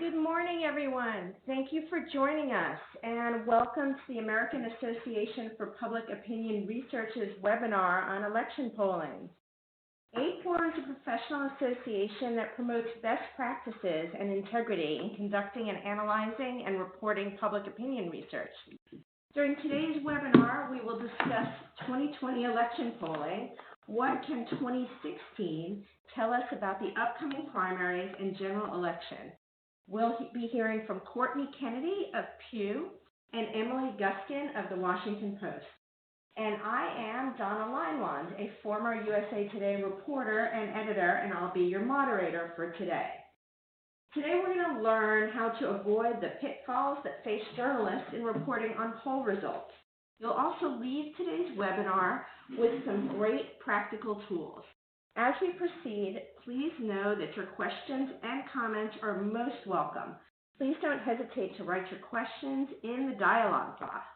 Good morning, everyone. Thank you for joining us, and welcome to the American Association for Public Opinion Research's webinar on election polling. APOR is a professional association that promotes best practices and integrity in conducting and analyzing and reporting public opinion research. During today's webinar, we will discuss 2020 election polling. What can 2016 tell us about the upcoming primaries and general election? We'll be hearing from Courtney Kennedy of Pew and Emily Guskin of the Washington Post. And I am Donna Leinwand, a former USA Today reporter and editor, and I'll be your moderator for today. Today we're going to learn how to avoid the pitfalls that face journalists in reporting on poll results. You'll also leave today's webinar with some great practical tools. As we proceed, please know that your questions and comments are most welcome. Please don't hesitate to write your questions in the dialog box.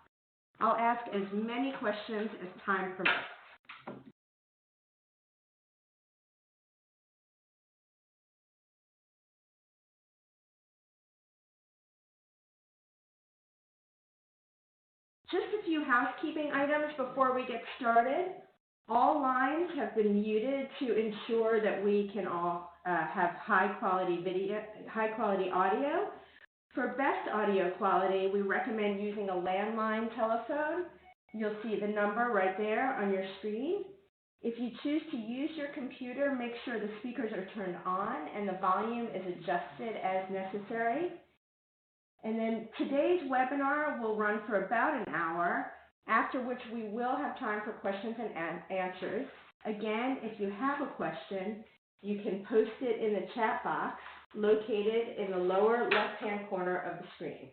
I'll ask as many questions as time permits. Just a few housekeeping items before we get started. All lines have been muted to ensure that we can all have high quality audio. For best audio quality, we recommend using a landline telephone. You'll see the number right there on your screen. If you choose to use your computer, make sure the speakers are turned on and the volume is adjusted as necessary. And then today's webinar will run for about an hour, after which we will have time for questions and answers. Again, if you have a question, you can post it in the chat box located in the lower left-hand corner of the screen.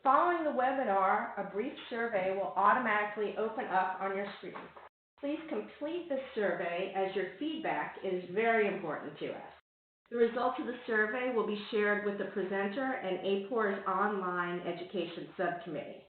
Following the webinar, a brief survey will automatically open up on your screen. Please complete the survey as your feedback is very important to us. The results of the survey will be shared with the presenter and APOR's online education subcommittee.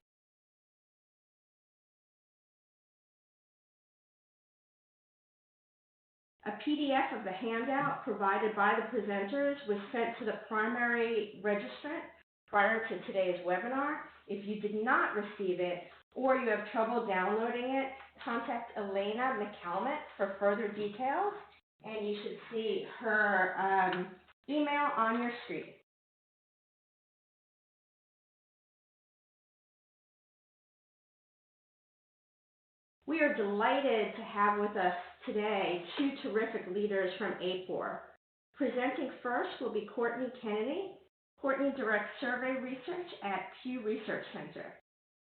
A PDF of the handout provided by the presenters was sent to the primary registrant prior to today's webinar. If you did not receive it or you have trouble downloading it, contact Elena McCalmont for further details. And you should see her email on your screen. We are delighted to have with us today two terrific leaders from APOR. Presenting first will be Courtney Kennedy. Courtney directs survey research at Pew Research Center.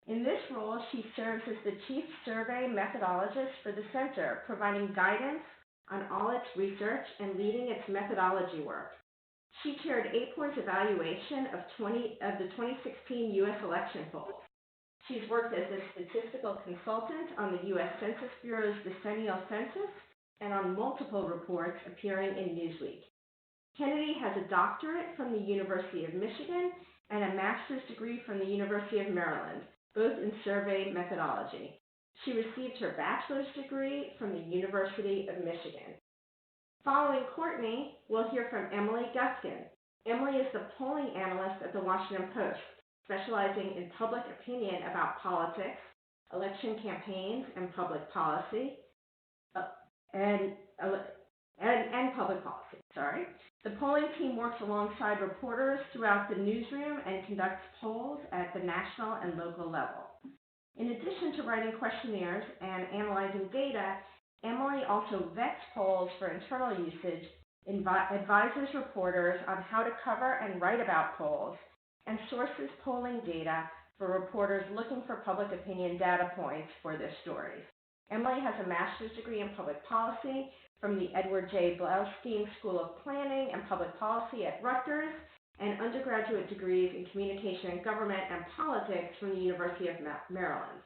In this role, she serves as the chief survey methodologist for the center, providing guidance on all its research and leading its methodology work. She chaired APOR's evaluation of the 2016 U.S. election polls. She's worked as a statistical consultant on the U.S. Census Bureau's decennial census and on multiple reports appearing in Newsweek. Kennedy has a doctorate from the University of Michigan and a master's degree from the University of Maryland, both in survey methodology. She received her bachelor's degree from the University of Michigan. Following Courtney, we'll hear from Emily Guskin. Emily is the polling analyst at the Washington Post, specializing in public opinion about politics, election campaigns, and public policy, and public policy. The polling team works alongside reporters throughout the newsroom and conducts polls at the national and local level. In addition to writing questionnaires and analyzing data, Emily also vets polls for internal usage, advises reporters on how to cover and write about polls, and sources polling data for reporters looking for public opinion data points for their stories. Emily has a master's degree in public policy from the Edward J. Bloustein School of Planning and Public Policy at Rutgers, and undergraduate degrees in communication and government and politics from the University of Maryland.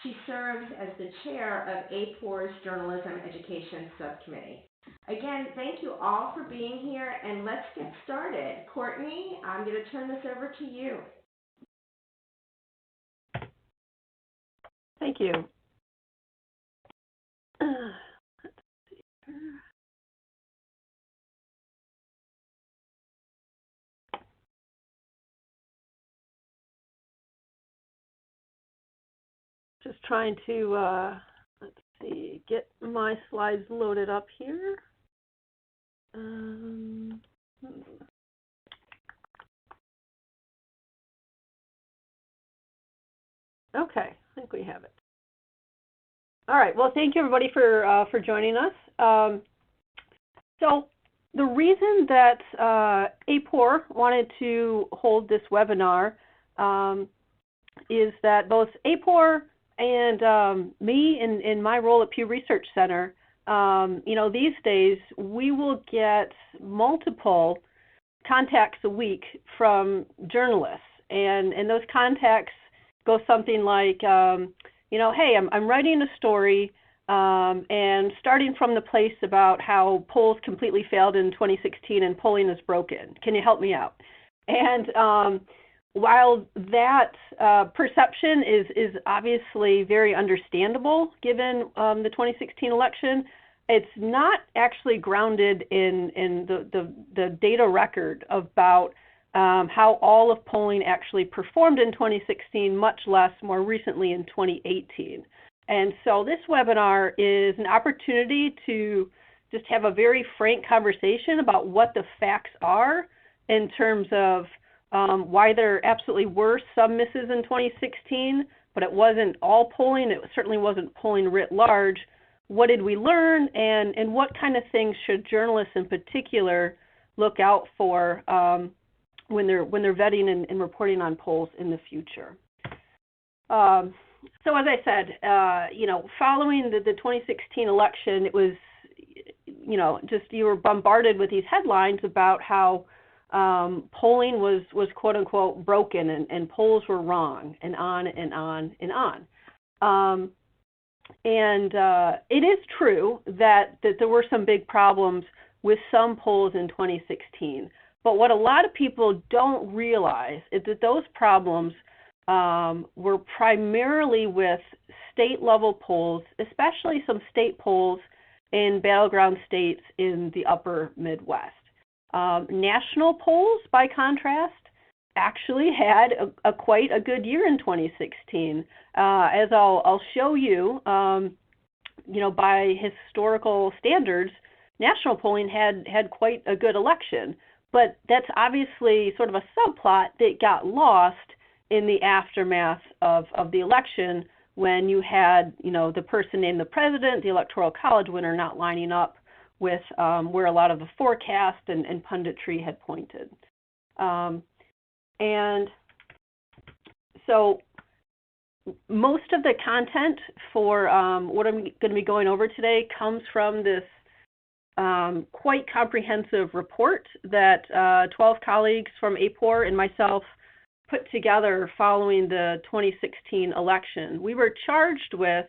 She serves as the chair of APOR's Journalism Education Subcommittee. Again, thank you all for being here, and let's get started. Courtney, I'm going to turn this over to you. Thank you. just trying to, let's see, get my slides loaded up here. Okay, I think we have it. All right. Well, thank you everybody for joining us. So the reason that APOR wanted to hold this webinar is that both APOR and me in my role at Pew Research Center, these days we will get multiple contacts a week from journalists, and those contacts go something like, hey, I'm writing a story and starting from the place about how polls completely failed in 2016 and polling is broken. Can you help me out? And while that perception is obviously very understandable given the 2016 election, it's not actually grounded in the data record about how all of polling actually performed in 2016, much less more recently in 2018. And so this webinar is an opportunity to just have a very frank conversation about what the facts are in terms of why there absolutely were some misses in 2016, but it wasn't all polling. It certainly wasn't polling writ large. What did we learn, and what kind of things should journalists in particular look out for when they're vetting and reporting on polls in the future? So as I said, following the 2016 election, it was, you were bombarded with these headlines about how polling was quote unquote broken and polls were wrong, and on and on and on. It is true that there were some big problems with some polls in 2016. But what a lot of people don't realize is that those problems were primarily with state-level polls, especially some state polls in battleground states in the upper Midwest. National polls, by contrast, actually had quite a good year in 2016. As I'll show you, by historical standards, national polling had quite a good election. But that's obviously sort of a subplot that got lost in the aftermath of the election, when you had, the person named the president, the Electoral College winner, not lining up with where a lot of the forecast and punditry had pointed. And so most of the content for what I'm going to be going over today comes from this quite comprehensive report that 12 colleagues from APOR and myself put together following the 2016 election. We were charged with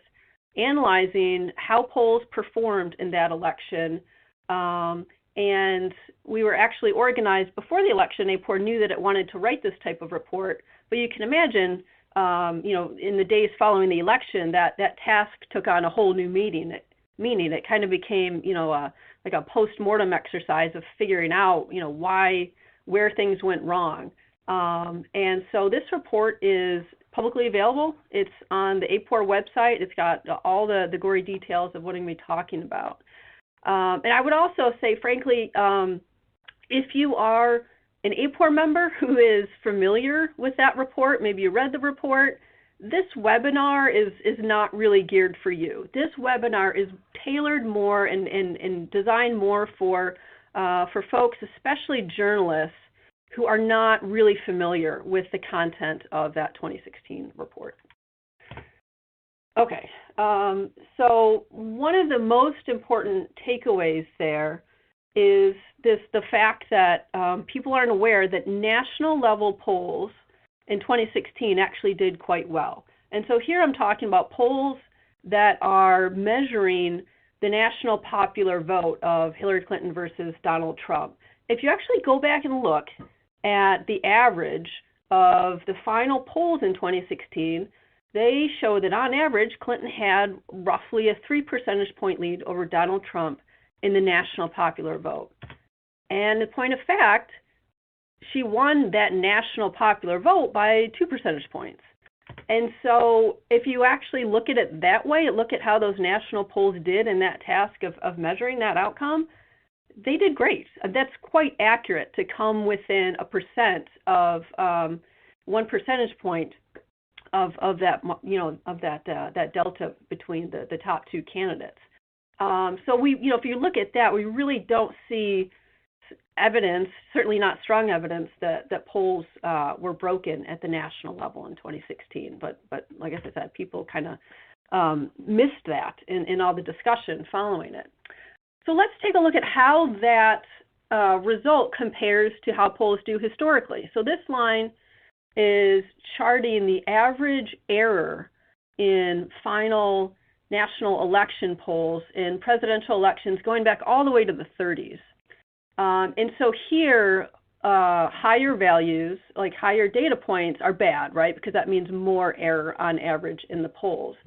analyzing how polls performed in that election, and we were actually organized before the election. APOR knew that it wanted to write this type of report, but you can imagine, in the days following the election, that task took on a whole new meaning. It kind of became, like a post-mortem exercise of figuring out, where things went wrong. And so this report is publicly available. It's on the APOR website. It's got all the gory details of what I'm going to be talking about. And I would also say, frankly, if you are an APOR member who is familiar with that report, maybe you read the report, this webinar is not really geared for you. This webinar is tailored more and designed more for folks, especially journalists, who are not really familiar with the content of that 2016 report. Okay, so one of the most important takeaways there is the fact that people aren't aware that national level polls in 2016 actually did quite well. And so here I'm talking about polls that are measuring the national popular vote of Hillary Clinton versus Donald Trump. If you actually go back and look at the average of the final polls in 2016, they show that on average, Clinton had roughly a 3 percentage point lead over Donald Trump in the national popular vote. And in point of fact, she won that national popular vote by 2 percentage points. And so if you actually look at it that way, look at how those national polls did in that task of measuring that outcome, they did great. That's quite accurate to come within a percent of 1 percentage point of that, that delta between the top two candidates. So if you look at that, we really don't see evidence, certainly not strong evidence, that polls were broken at the national level in 2016. But like I said, people kind of missed that in all the discussion following it. So let's take a look at how that result compares to how polls do historically. So this line is charting the average error in final national election polls in presidential elections going back all the way to the 30s. And so here, higher values, like higher data points, are bad, right? Because that means more error on average in the polls.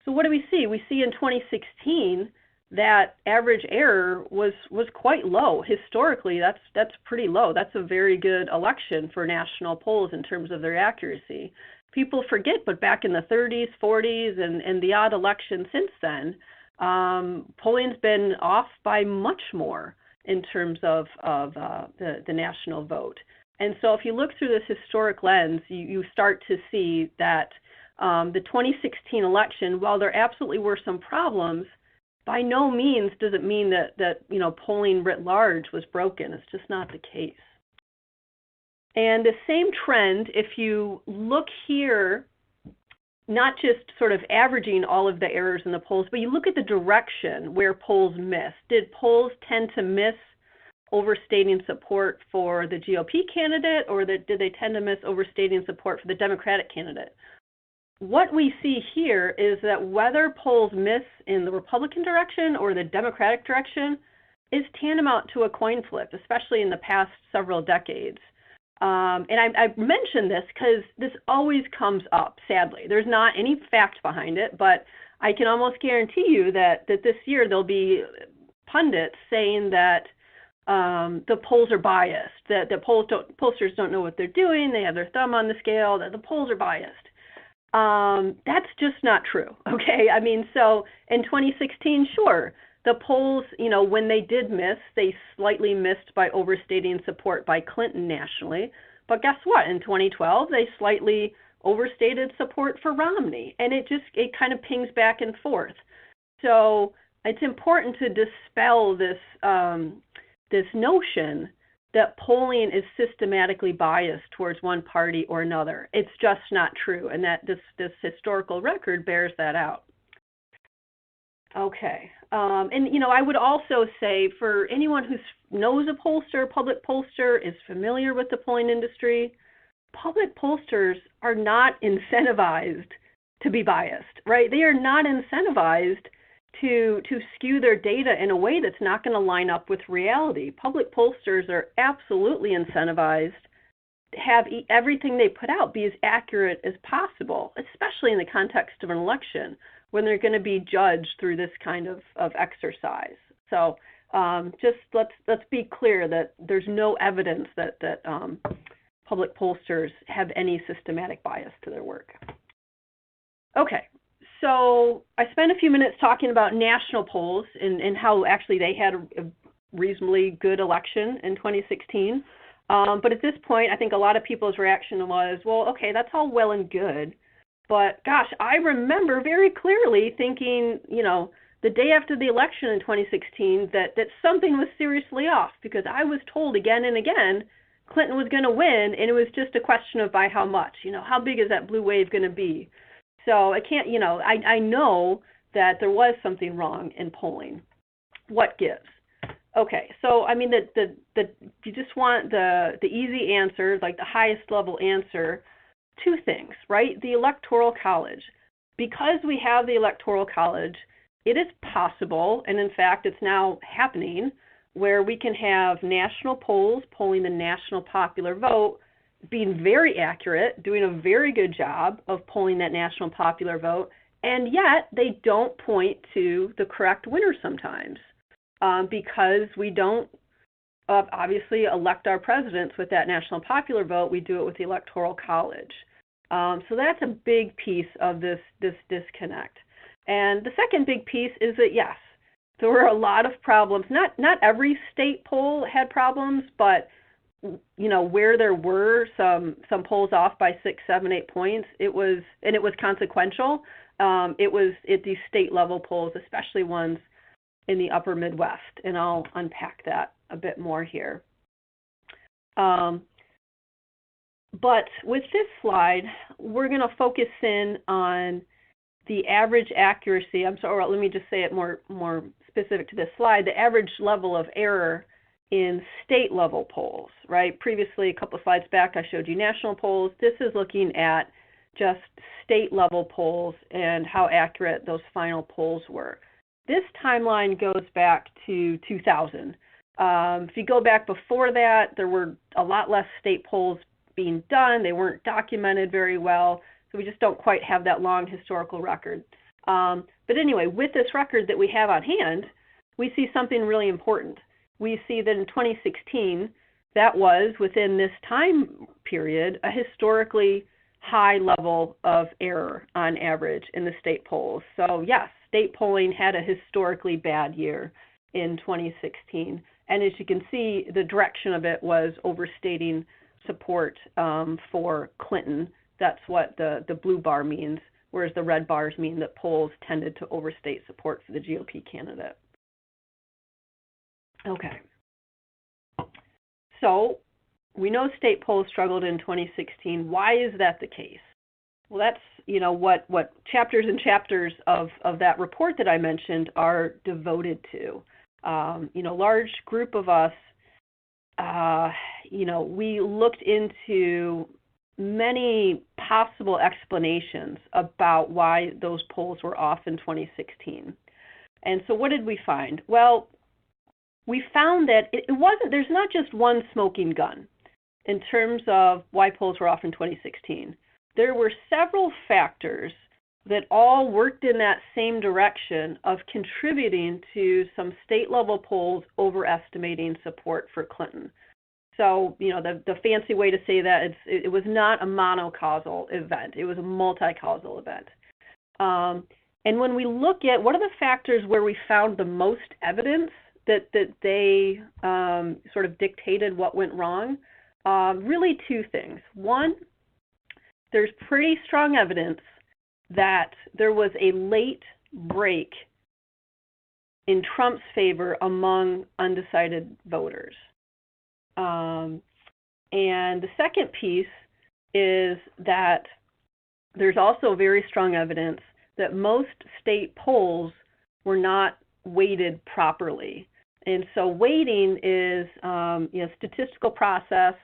So what do we see? We see in 2016 that average error was quite low. Historically, that's pretty low. That's a very good election for national polls in terms of their accuracy. People forget, but back in the 30s, 40s, and the odd election since then, polling's been off by much more in terms of the national vote. And so if you look through this historic lens, you start to see that the 2016 election, while there absolutely were some problems, by no means does it mean that polling writ large was broken. It's just not the case. And the same trend, if you look here, not just sort of averaging all of the errors in the polls, but you look at the direction where polls miss. Did polls tend to miss overstating support for the GOP candidate, or did they tend to miss overstating support for the Democratic candidate? What we see here is that whether polls miss in the Republican direction or the Democratic direction is tantamount to a coin flip, especially in the past several decades. And I mention this because this always comes up, sadly. There's not any fact behind it, but I can almost guarantee you that this year there'll be pundits saying that the polls are biased, that the pollsters don't know what they're doing, they have their thumb on the scale, that the polls are biased. That's just not true, okay? I mean, so in 2016, sure, the polls, when they did miss, they slightly missed by overstating support by Clinton nationally. But guess what? In 2012, they slightly overstated support for Romney. And it kind of pings back and forth. So it's important to dispel this, this notion that polling is systematically biased towards one party or another. It's just not true. And that this historical record bears that out. Okay. And I would also say for anyone who knows a pollster, public pollster, is familiar with the polling industry, public pollsters are not incentivized to be biased, right? They are not incentivized to skew their data in a way that's not going to line up with reality. Public pollsters are absolutely incentivized to have everything they put out be as accurate as possible, especially in the context of an election, when they're going to be judged through this kind of exercise. So just let's be clear that there's no evidence that public pollsters have any systematic bias to their work. Okay, so I spent a few minutes talking about national polls and how actually they had a reasonably good election in 2016. But at this point, I think a lot of people's reaction was, well, okay, that's all well and good. But gosh, I remember very clearly thinking, the day after the election in 2016 that something was seriously off, because I was told again and again Clinton was going to win, and it was just a question of by how much. How big is that blue wave going to be? So I can't, I know that there was something wrong in polling. What gives? Okay, so I mean, if you just want the easy answer, like the highest level answer, two things, right? The Electoral College. Because we have the Electoral College, it is possible, and in fact it's now happening, where we can have national polls polling the national popular vote, being very accurate, doing a very good job of polling that national popular vote, and yet they don't point to the correct winner sometimes, because we don't obviously elect our presidents with that national popular vote. We do it with the Electoral College. So that's a big piece of this disconnect. And the second big piece is that, yes, there were a lot of problems. Not every state poll had problems, but where there were some polls off by 6, 7, 8 points, it was consequential. It was at these state level polls, especially ones in the upper Midwest, and I'll unpack that a bit more here. But with this slide, we're going to focus in on the average accuracy. I'm sorry, let me just say it more specific to this slide. The average level of error in state level polls, right? Previously, a couple of slides back, I showed you national polls. This is looking at just state level polls and how accurate those final polls were. This timeline goes back to 2000. If you go back before that, there were a lot less state polls being done. They weren't documented very well, so we just don't quite have that long historical record. But anyway, with this record that we have on hand, we see something really important. We see that in 2016, that was, within this time period, a historically high level of error on average in the state polls. So yes, state polling had a historically bad year in 2016. And as you can see, the direction of it was overstating support for Clinton. That's what the blue bar means, whereas the red bars mean that polls tended to overstate support for the GOP candidate. Okay. So we know state polls struggled in 2016. Why is that the case? Well, that's what chapters and chapters of that report that I mentioned are devoted to. Large group of us, we looked into many possible explanations about why those polls were off in 2016. And so what did we find? Well, we found that there's not just one smoking gun in terms of why polls were off in 2016. There were several factors that all worked in that same direction of contributing to some state level polls overestimating support for Clinton. So, the fancy way to say that it was not a monocausal event, it was a multi-causal event. And when we look at what are the factors where we found the most evidence that they sort of dictated what went wrong, really two things. One, there's pretty strong evidence that there was a late break in Trump's favor among undecided voters. And the second piece is that there's also very strong evidence that most state polls were not weighted properly. And so weighting is a statistical process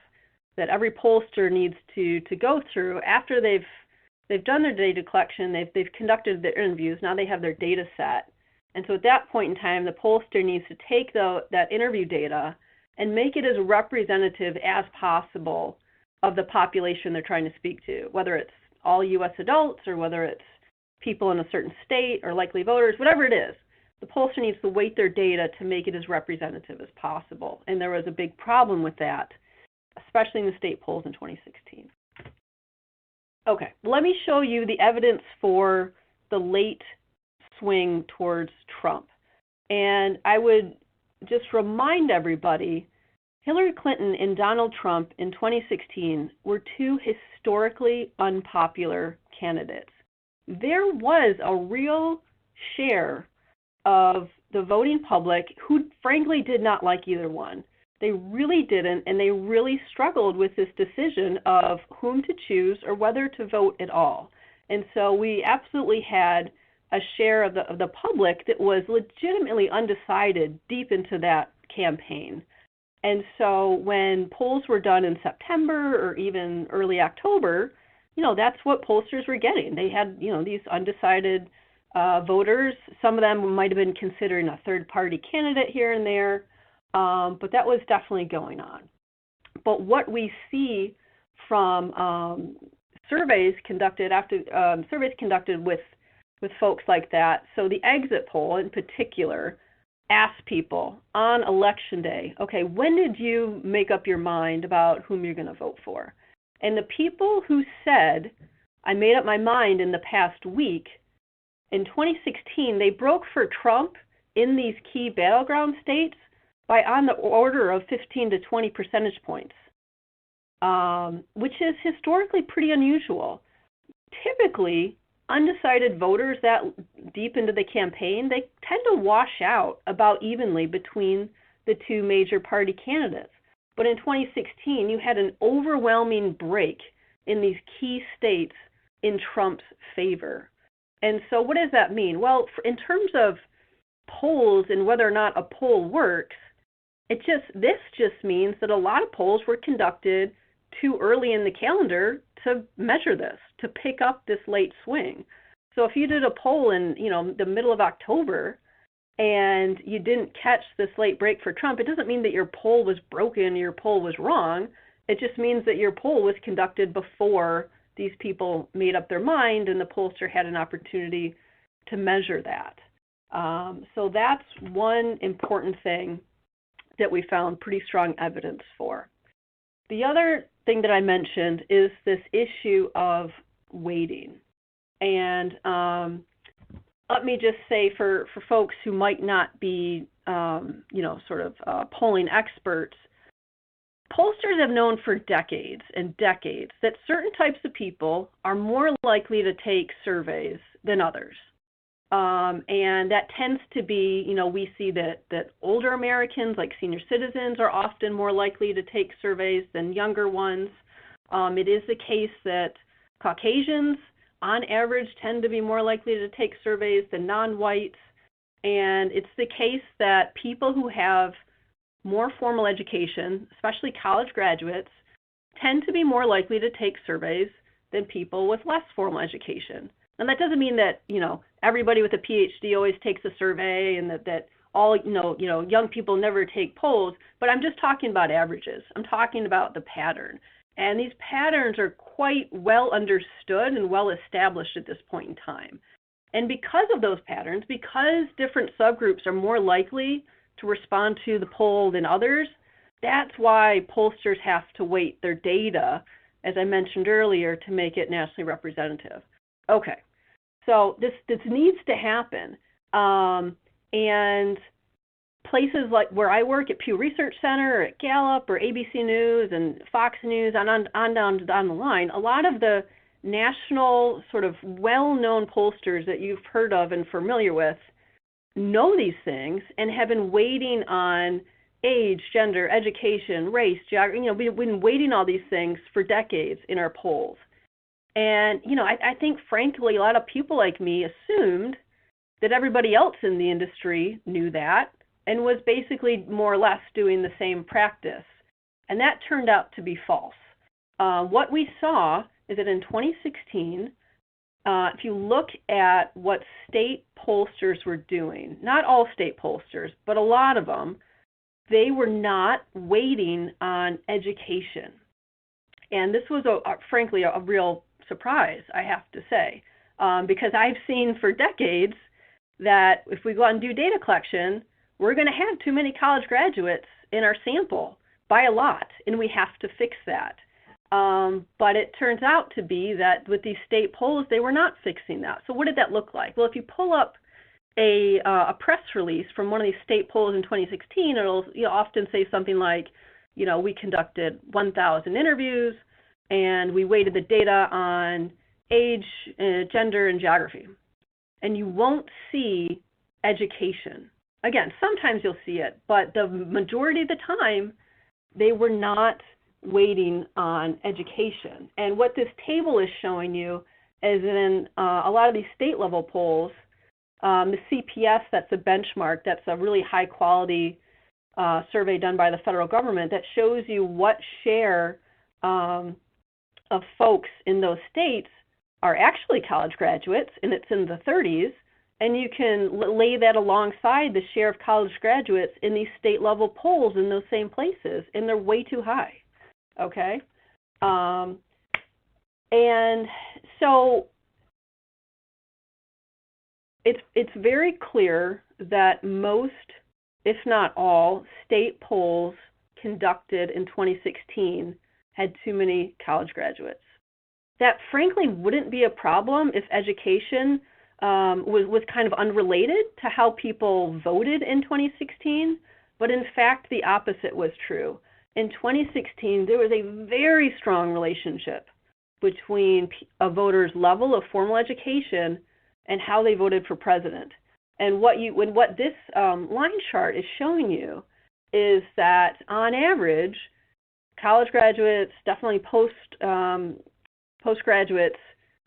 that every pollster needs to go through after they've done their data collection, they've conducted their interviews, now they have their data set. And so at that point in time, the pollster needs to take that interview data and make it as representative as possible of the population they're trying to speak to, whether it's all U.S. adults or whether it's people in a certain state or likely voters, whatever it is. The pollster needs to weight their data to make it as representative as possible. And there was a big problem with that, especially in the state polls in 2016. Okay, let me show you the evidence for the late swing towards Trump. And I would just remind everybody, Hillary Clinton and Donald Trump in 2016 were two historically unpopular candidates. There was a real share of the voting public who frankly did not like either one. They really didn't, and they really struggled with this decision of whom to choose or whether to vote at all. And so we absolutely had a share of the public that was legitimately undecided deep into that campaign. And so when polls were done in September or even early October, that's what pollsters were getting. They had, these undecided voters. Some of them might have been considering a third-party candidate here and there, but that was definitely going on. But what we see from surveys conducted with folks like that, so the exit poll in particular asked people on election day, okay, when did you make up your mind about whom you're going to vote for? And the people who said I made up my mind in the past week. In 2016, they broke for Trump in these key battleground states by on the order of 15 to 20 percentage points, which is historically pretty unusual. Typically, undecided voters that deep into the campaign, they tend to wash out about evenly between the two major party candidates. But in 2016, you had an overwhelming break in these key states in Trump's favor. And so what does that mean? Well, in terms of polls and whether or not a poll works, this just means that a lot of polls were conducted too early in the calendar to measure this, to pick up this late swing. So if you did a poll in, the middle of October and you didn't catch this late break for Trump, it doesn't mean that your poll was broken, your poll was wrong. It just means that your poll was conducted before these people made up their mind and the pollster had an opportunity to measure that. So that's one important thing that we found pretty strong evidence for. The other thing that I mentioned is this issue of weighting. And let me just say for folks who might not be, polling experts, pollsters have known for decades and decades that certain types of people are more likely to take surveys than others. And that tends to be, we see that older Americans, like senior citizens, are often more likely to take surveys than younger ones. It is the case that Caucasians, on average, tend to be more likely to take surveys than non-whites. And it's the case that people who have more formal education, especially college graduates, tend to be more likely to take surveys than people with less formal education. And that doesn't mean that, everybody with a PhD always takes a survey and that all, young people never take polls, but I'm just talking about averages. I'm talking about the pattern. And these patterns are quite well understood and well established at this point in time. And because of those patterns, because different subgroups are more likely to respond to the poll than others, that's why pollsters have to weight their data, as I mentioned earlier, to make it nationally representative. Okay, so this needs to happen. And places like where I work at Pew Research Center or at Gallup or ABC News and Fox News on down the line, a lot of the national sort of well-known pollsters that you've heard of and familiar with know these things and have been weighting on age, gender, education, race, geography. We've been weighting all these things for decades in our polls. And, I think, frankly, a lot of people like me assumed that everybody else in the industry knew that and was basically more or less doing the same practice. And that turned out to be false. What we saw is that in 2016, if you look at what state pollsters were doing, not all state pollsters, but a lot of them, they were not weighting on education. And this was, frankly, a real surprise, I have to say, because I've seen for decades that if we go out and do data collection, we're going to have too many college graduates in our sample by a lot, and we have to fix that. But it turns out to be that with these state polls, they were not fixing that. So what did that look like? Well, if you pull up a press release from one of these state polls in 2016, it'll often say something like, we conducted 1,000 interviews, and we weighted the data on age, gender, and geography. And you won't see education. Again, sometimes you'll see it, but the majority of the time, they were not weighting on education. And what this table is showing you is in a lot of these state level polls, the CPS, that's a benchmark, that's a really high quality survey done by the federal government that shows you what share of folks in those states are actually college graduates, and it's in the 30s, and you can lay that alongside the share of college graduates in these state level polls in those same places, and they're way too high. Okay, and so it's very clear that most, if not all, state polls conducted in 2016 had too many college graduates. that frankly wouldn't be a problem if education was kind of unrelated to how people voted in 2016, but in fact the opposite was true. In 2016, there was a very strong relationship between a voter's level of formal education and how they voted for president. And what this line chart is showing you is that on average, college graduates, definitely postgraduates,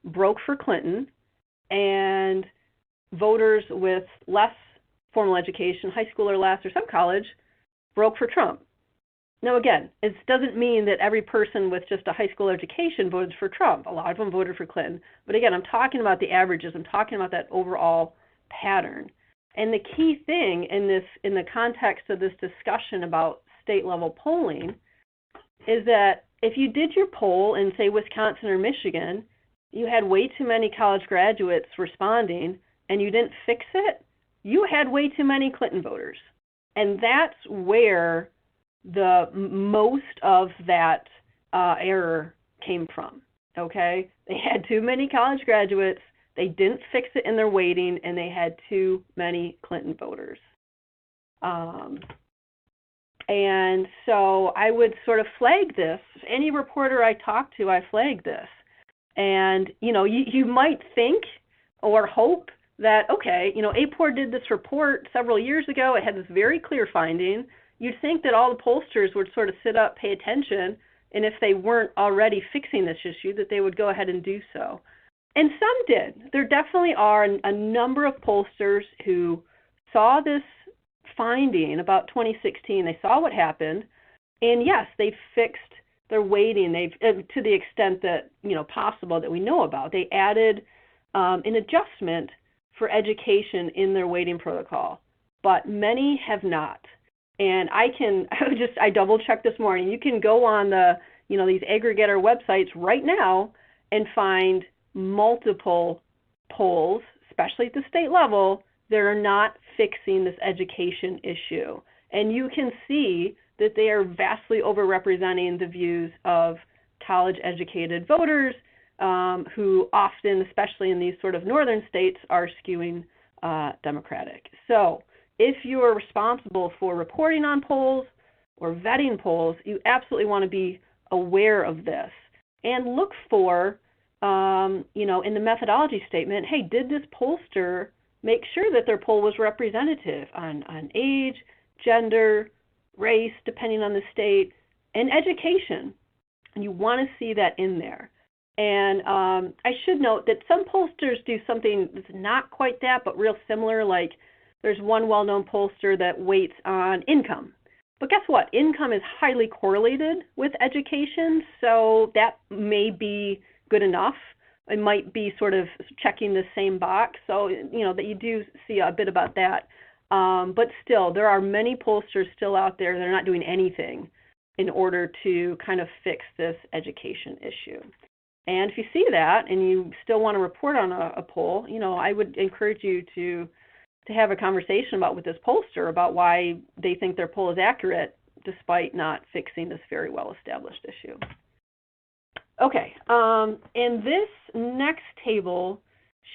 broke for Clinton, and voters with less formal education, high school or less, or some college, broke for Trump. Now again, it doesn't mean that every person with just a high school education voted for Trump. A lot of them voted for Clinton. But again, I'm talking about the averages. I'm talking about that overall pattern. And the key thing in the context of this discussion about state level polling is that if you did your poll in, say, Wisconsin or Michigan, you had way too many college graduates responding and you didn't fix it, you had way too many Clinton voters. And that's where the most of that error came from, okay? They had too many college graduates, they didn't fix it in their weighting, and they had too many Clinton voters. And so I would sort of flag this. Any reporter I talk to, I flag this. And, you might think or hope that, okay, APOR did this report several years ago. It had this very clear finding. You'd think that all the pollsters would sort of sit up, pay attention, and if they weren't already fixing this issue, that they would go ahead and do so. And some did. There definitely are a number of pollsters who saw this finding about 2016. They saw what happened, and yes, they fixed their weighting. They've, to the extent that possible that we know about, they added an adjustment for education in their weighting protocol, but many have not. And I double checked this morning. You can go on these aggregator websites right now and find multiple polls, especially at the state level, that are not fixing this education issue. And you can see that they are vastly overrepresenting the views of college-educated voters who often, especially in these sort of northern states, are skewing Democratic. So if you are responsible for reporting on polls or vetting polls, you absolutely want to be aware of this and look for, in the methodology statement, hey, did this pollster make sure that their poll was representative on age, gender, race, depending on the state, and education? And you want to see that in there. And I should note that some pollsters do something that's not quite that, but real similar. Like there's one well-known pollster that weights on income. But guess what? Income is highly correlated with education, so that may be good enough. It might be sort of checking the same box, so that you do see a bit about that. But still, there are many pollsters still out there that are not doing anything in order to kind of fix this education issue. And if you see that and you still want to report on a poll, I would encourage you to have a conversation with this pollster about why they think their poll is accurate despite not fixing this very well-established issue. Okay, and this next table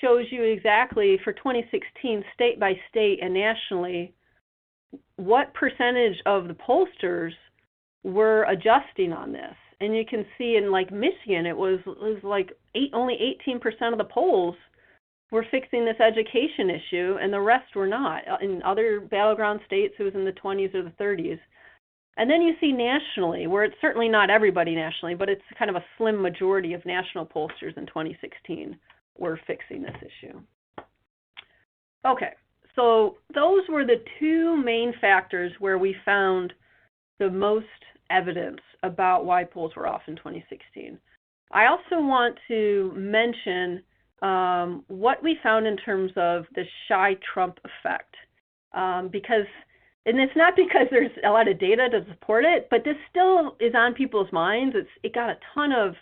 shows you exactly for 2016, state by state and nationally, what percentage of the pollsters were adjusting on this. And you can see in Michigan, it was only 18% of the polls were fixing this education issue, and the rest were not. In other battleground states, it was in the 20s or the 30s. And then you see nationally, where it's certainly not everybody nationally, but it's kind of a slim majority of national pollsters in 2016 were fixing this issue. Okay, so those were the two main factors where we found the most evidence about why polls were off in 2016. I also want to mention what we found in terms of the shy Trump effect, and it's not because there's a lot of data to support it, but this still is on people's minds. It got a ton of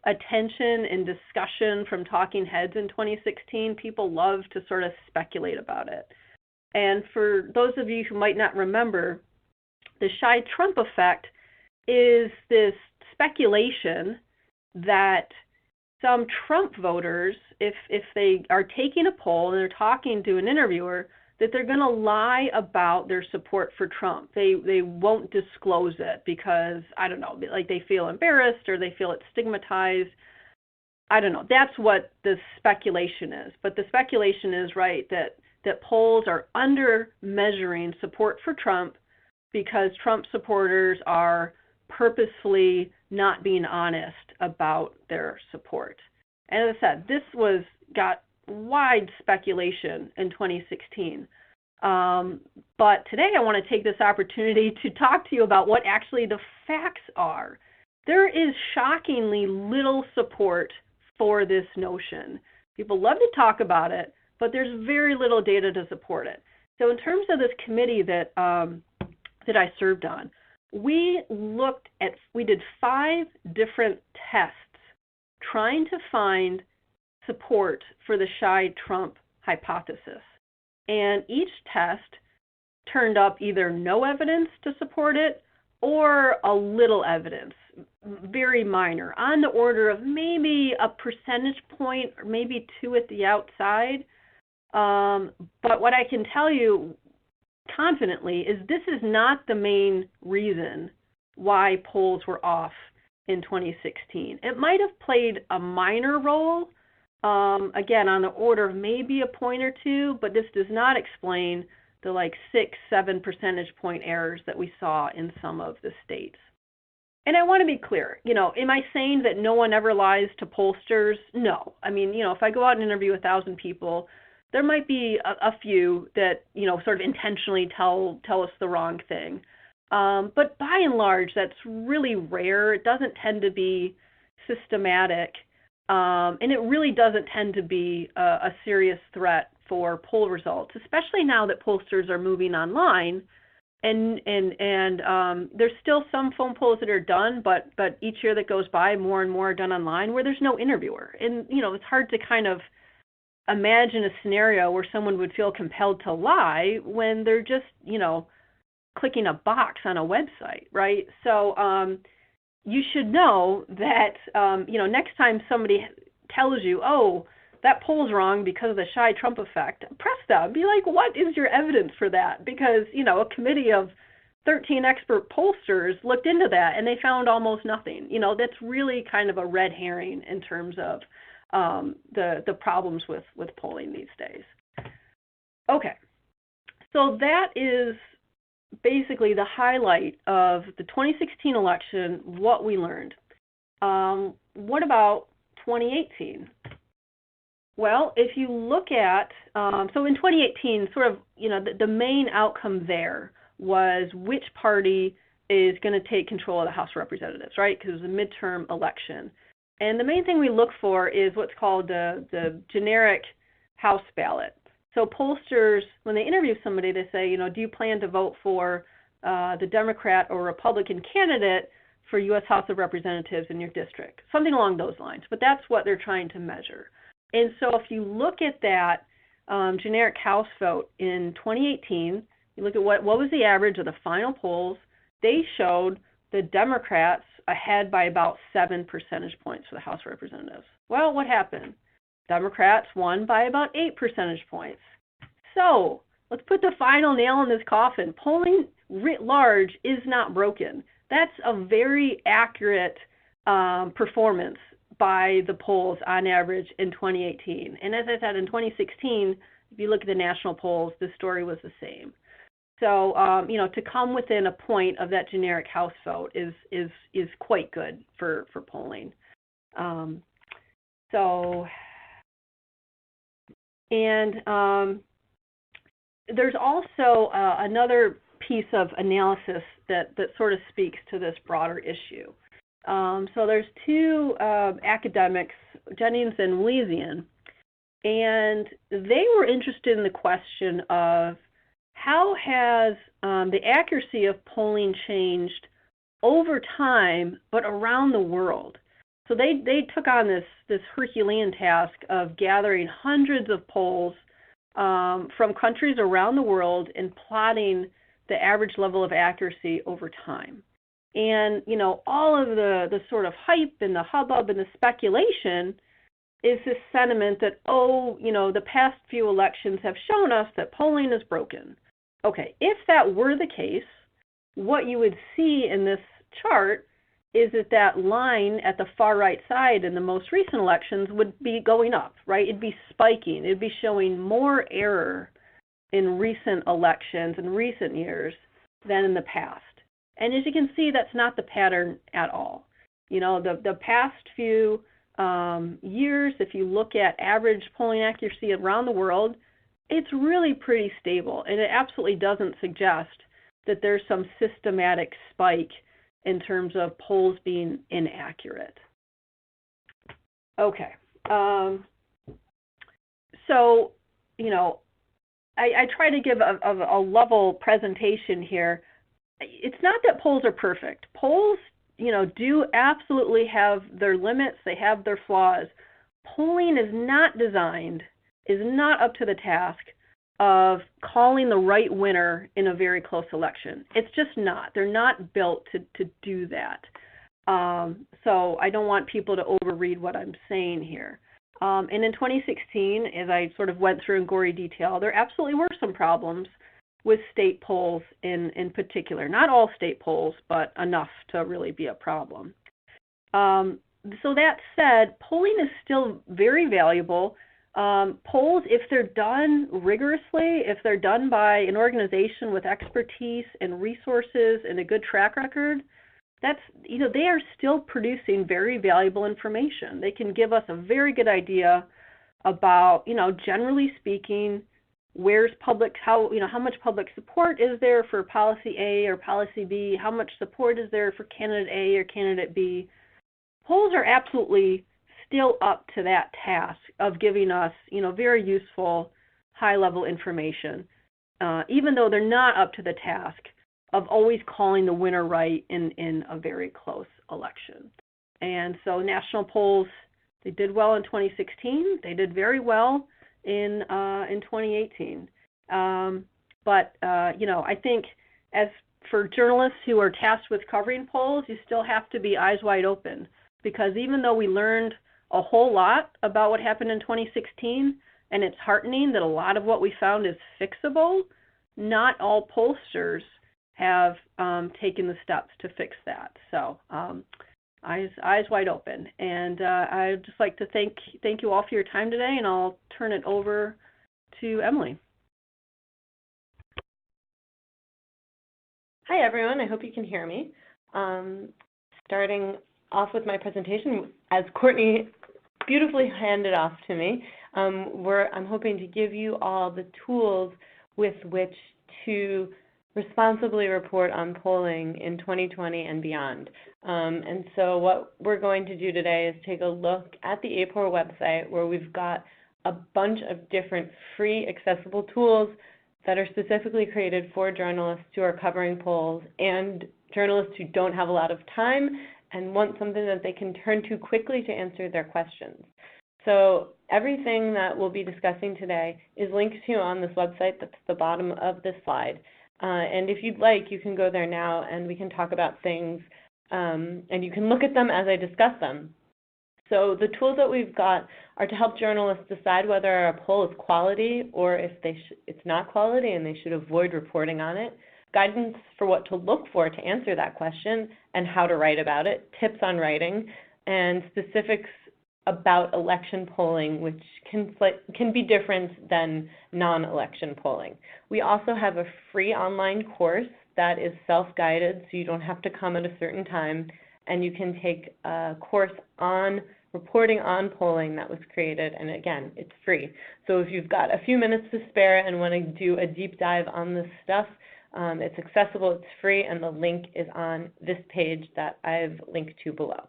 attention and discussion from talking heads in 2016. People love to sort of speculate about it. And for those of you who might not remember, the shy Trump effect is this speculation that some Trump voters, if they are taking a poll and they're talking to an interviewer, that they're going to lie about their support for Trump. They won't disclose it because, I don't know, like they feel embarrassed or they feel it's stigmatized. I don't know. That's what the speculation is. But the speculation is, right, that polls are under measuring support for Trump because Trump supporters are purposefully not being honest about their support. And as I said, this got wide speculation in 2016. But today I want to take this opportunity to talk to you about what actually the facts are. There is shockingly little support for this notion. People love to talk about it, but there's very little data to support it. So in terms of this committee that I served on, we did 5 different tests trying to find support for the Scheid-Trump hypothesis. And each test turned up either no evidence to support it or a little evidence, very minor, on the order of maybe a percentage point or maybe 2 at the outside. But what I can tell you confidently is this is not the main reason why polls were off in 2016. It might have played a minor role, again, on the order of maybe a point or 2, but this does not explain the 6-7 percentage point errors that we saw in some of the states. And I want to be clear, am I saying that no one ever lies to pollsters? No. I mean, if I go out and interview 1,000 people, there might be a few that, sort of intentionally tell us the wrong thing. But by and large, that's really rare. It doesn't tend to be systematic. And it really doesn't tend to be a serious threat for poll results, especially now that pollsters are moving online. And there's still some phone polls that are done, but each year that goes by, more and more are done online where there's no interviewer. And, it's hard to kind of imagine a scenario where someone would feel compelled to lie when they're just, clicking a box on a website, right? So you should know that, next time somebody tells you, oh, that poll's wrong because of the Scheid-Trump effect, press them. Be like, what is your evidence for that? Because, a committee of 13 expert pollsters looked into that and they found almost nothing. That's really kind of a red herring in terms of the problems with polling these days. Okay, so that is basically the highlight of the 2016 election, what we learned. What about 2018? Well, if you look at, so in 2018, sort of, the main outcome there was which party is going to take control of the House of Representatives, right? Because it was a midterm election. And the main thing we look for is what's called the generic House ballot. So pollsters, when they interview somebody, they say, do you plan to vote for the Democrat or Republican candidate for U.S. House of Representatives in your district? Something along those lines. But that's what they're trying to measure. And so if you look at that generic House vote in 2018, you look at what was the average of the final polls, they showed the Democrats ahead by about 7 percentage points for the House of Representatives. Well, what happened? Democrats won by about 8 percentage points. So let's put the final nail in this coffin. Polling writ large is not broken. That's a very accurate performance by the polls on average in 2018. And as I said, in 2016, if you look at the national polls, the story was the same. So, to come within a point of that generic House vote is quite good for polling. There's also another piece of analysis that sort of speaks to this broader issue. So there's 2 academics, Jennings and Walezian, and they were interested in the question of how has the accuracy of polling changed over time, but around the world. So they took on this Herculean task of gathering hundreds of polls from countries around the world and plotting the average level of accuracy over time. And, all of the sort of hype and the hubbub and the speculation is this sentiment that, oh, the past few elections have shown us that polling is broken. Okay, if that were the case, what you would see in this chart is that line at the far right side in the most recent elections would be going up, right? It'd be spiking. It'd be showing more error in recent elections in recent years than in the past. And as you can see, that's not the pattern at all. The past few years, if you look at average polling accuracy around the world, it's really pretty stable, and it absolutely doesn't suggest that there's some systematic spike in terms of polls being inaccurate. Okay, so I try to give a level presentation here. It's not that polls are perfect. Polls, do absolutely have their limits. They have their flaws. Polling is not up to the task of calling the right winner in a very close election. It's just not. They're not built to do that. So I don't want people to overread what I'm saying here. And in 2016, as I sort of went through in gory detail, there absolutely were some problems with state polls in particular. Not all state polls, but enough to really be a problem. So that said, polling is still very valuable. Polls, if they're done rigorously, if they're done by an organization with expertise and resources and a good track record, they are still producing very valuable information. They can give us a very good idea about, generally speaking, how much public support is there for policy A or policy B, how much support is there for candidate A or candidate B. Polls are absolutely still up to that task of giving us, very useful, high-level information, even though they're not up to the task of always calling the winner right in a very close election. And so national polls, they did well in 2016. They did very well in 2018. But I think as for journalists who are tasked with covering polls, you still have to be eyes wide open, because even though we learned a whole lot about what happened in 2016, and it's heartening that a lot of what we found is fixable, not all pollsters have taken the steps to fix that. So eyes wide open. And I'd just like to thank you all for your time today, and I'll turn it over to Emily. Hi, everyone. I hope you can hear me. Starting off with my presentation, as Courtney beautifully handed off to me, I'm hoping to give you all the tools with which to responsibly report on polling in 2020 and beyond. And so what we're going to do today is take a look at the APOR website, where we've got a bunch of different free accessible tools that are specifically created for journalists who are covering polls and journalists who don't have a lot of time and want something that they can turn to quickly to answer their questions. So everything that we'll be discussing today is linked to on this website that's at the bottom of this slide. And if you'd like, you can go there now and we can talk about things, and you can look at them as I discuss them. So the tools that we've got are to help journalists decide whether a poll is quality or if it's not quality and they should avoid reporting on it, guidance for what to look for to answer that question and how to write about it, tips on writing, and specifics about election polling, which can be different than non-election polling. We also have a free online course that is self-guided, so you don't have to come at a certain time, and you can take a course on reporting on polling that was created, and again, it's free. So if you've got a few minutes to spare and want to do a deep dive on this stuff, it's accessible, it's free, and the link is on this page that I've linked to below.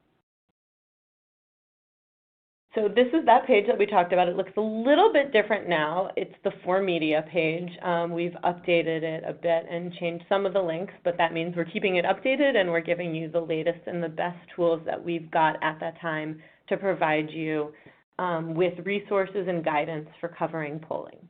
So this is that page that we talked about. It looks a little bit different now. It's the For Media page. We've updated it a bit and changed some of the links, but that means we're keeping it updated and we're giving you the latest and the best tools that we've got at that time to provide you with resources and guidance for covering polling.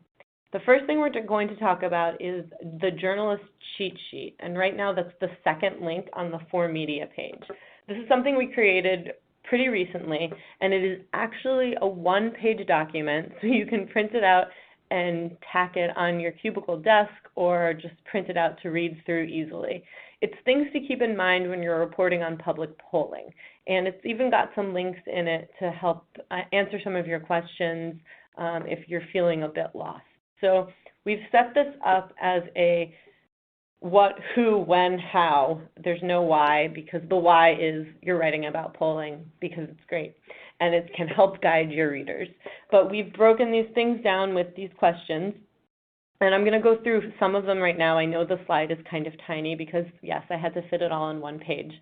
The first thing we're going to talk about is the journalist cheat sheet, and right now that's the second link on the For Media page. This is something we created pretty recently, and it is actually a one-page document, so you can print it out and tack it on your cubicle desk or just print it out to read through easily. It's things to keep in mind when you're reporting on public polling, and it's even got some links in it to help answer some of your questions if you're feeling a bit lost. So we've set this up as a what, who, when, how. There's no why, because the why is you're writing about polling because it's great and it can help guide your readers. But we've broken these things down with these questions, and I'm going to go through some of them right now. I know the slide is kind of tiny because, yes, I had to fit it all on one page.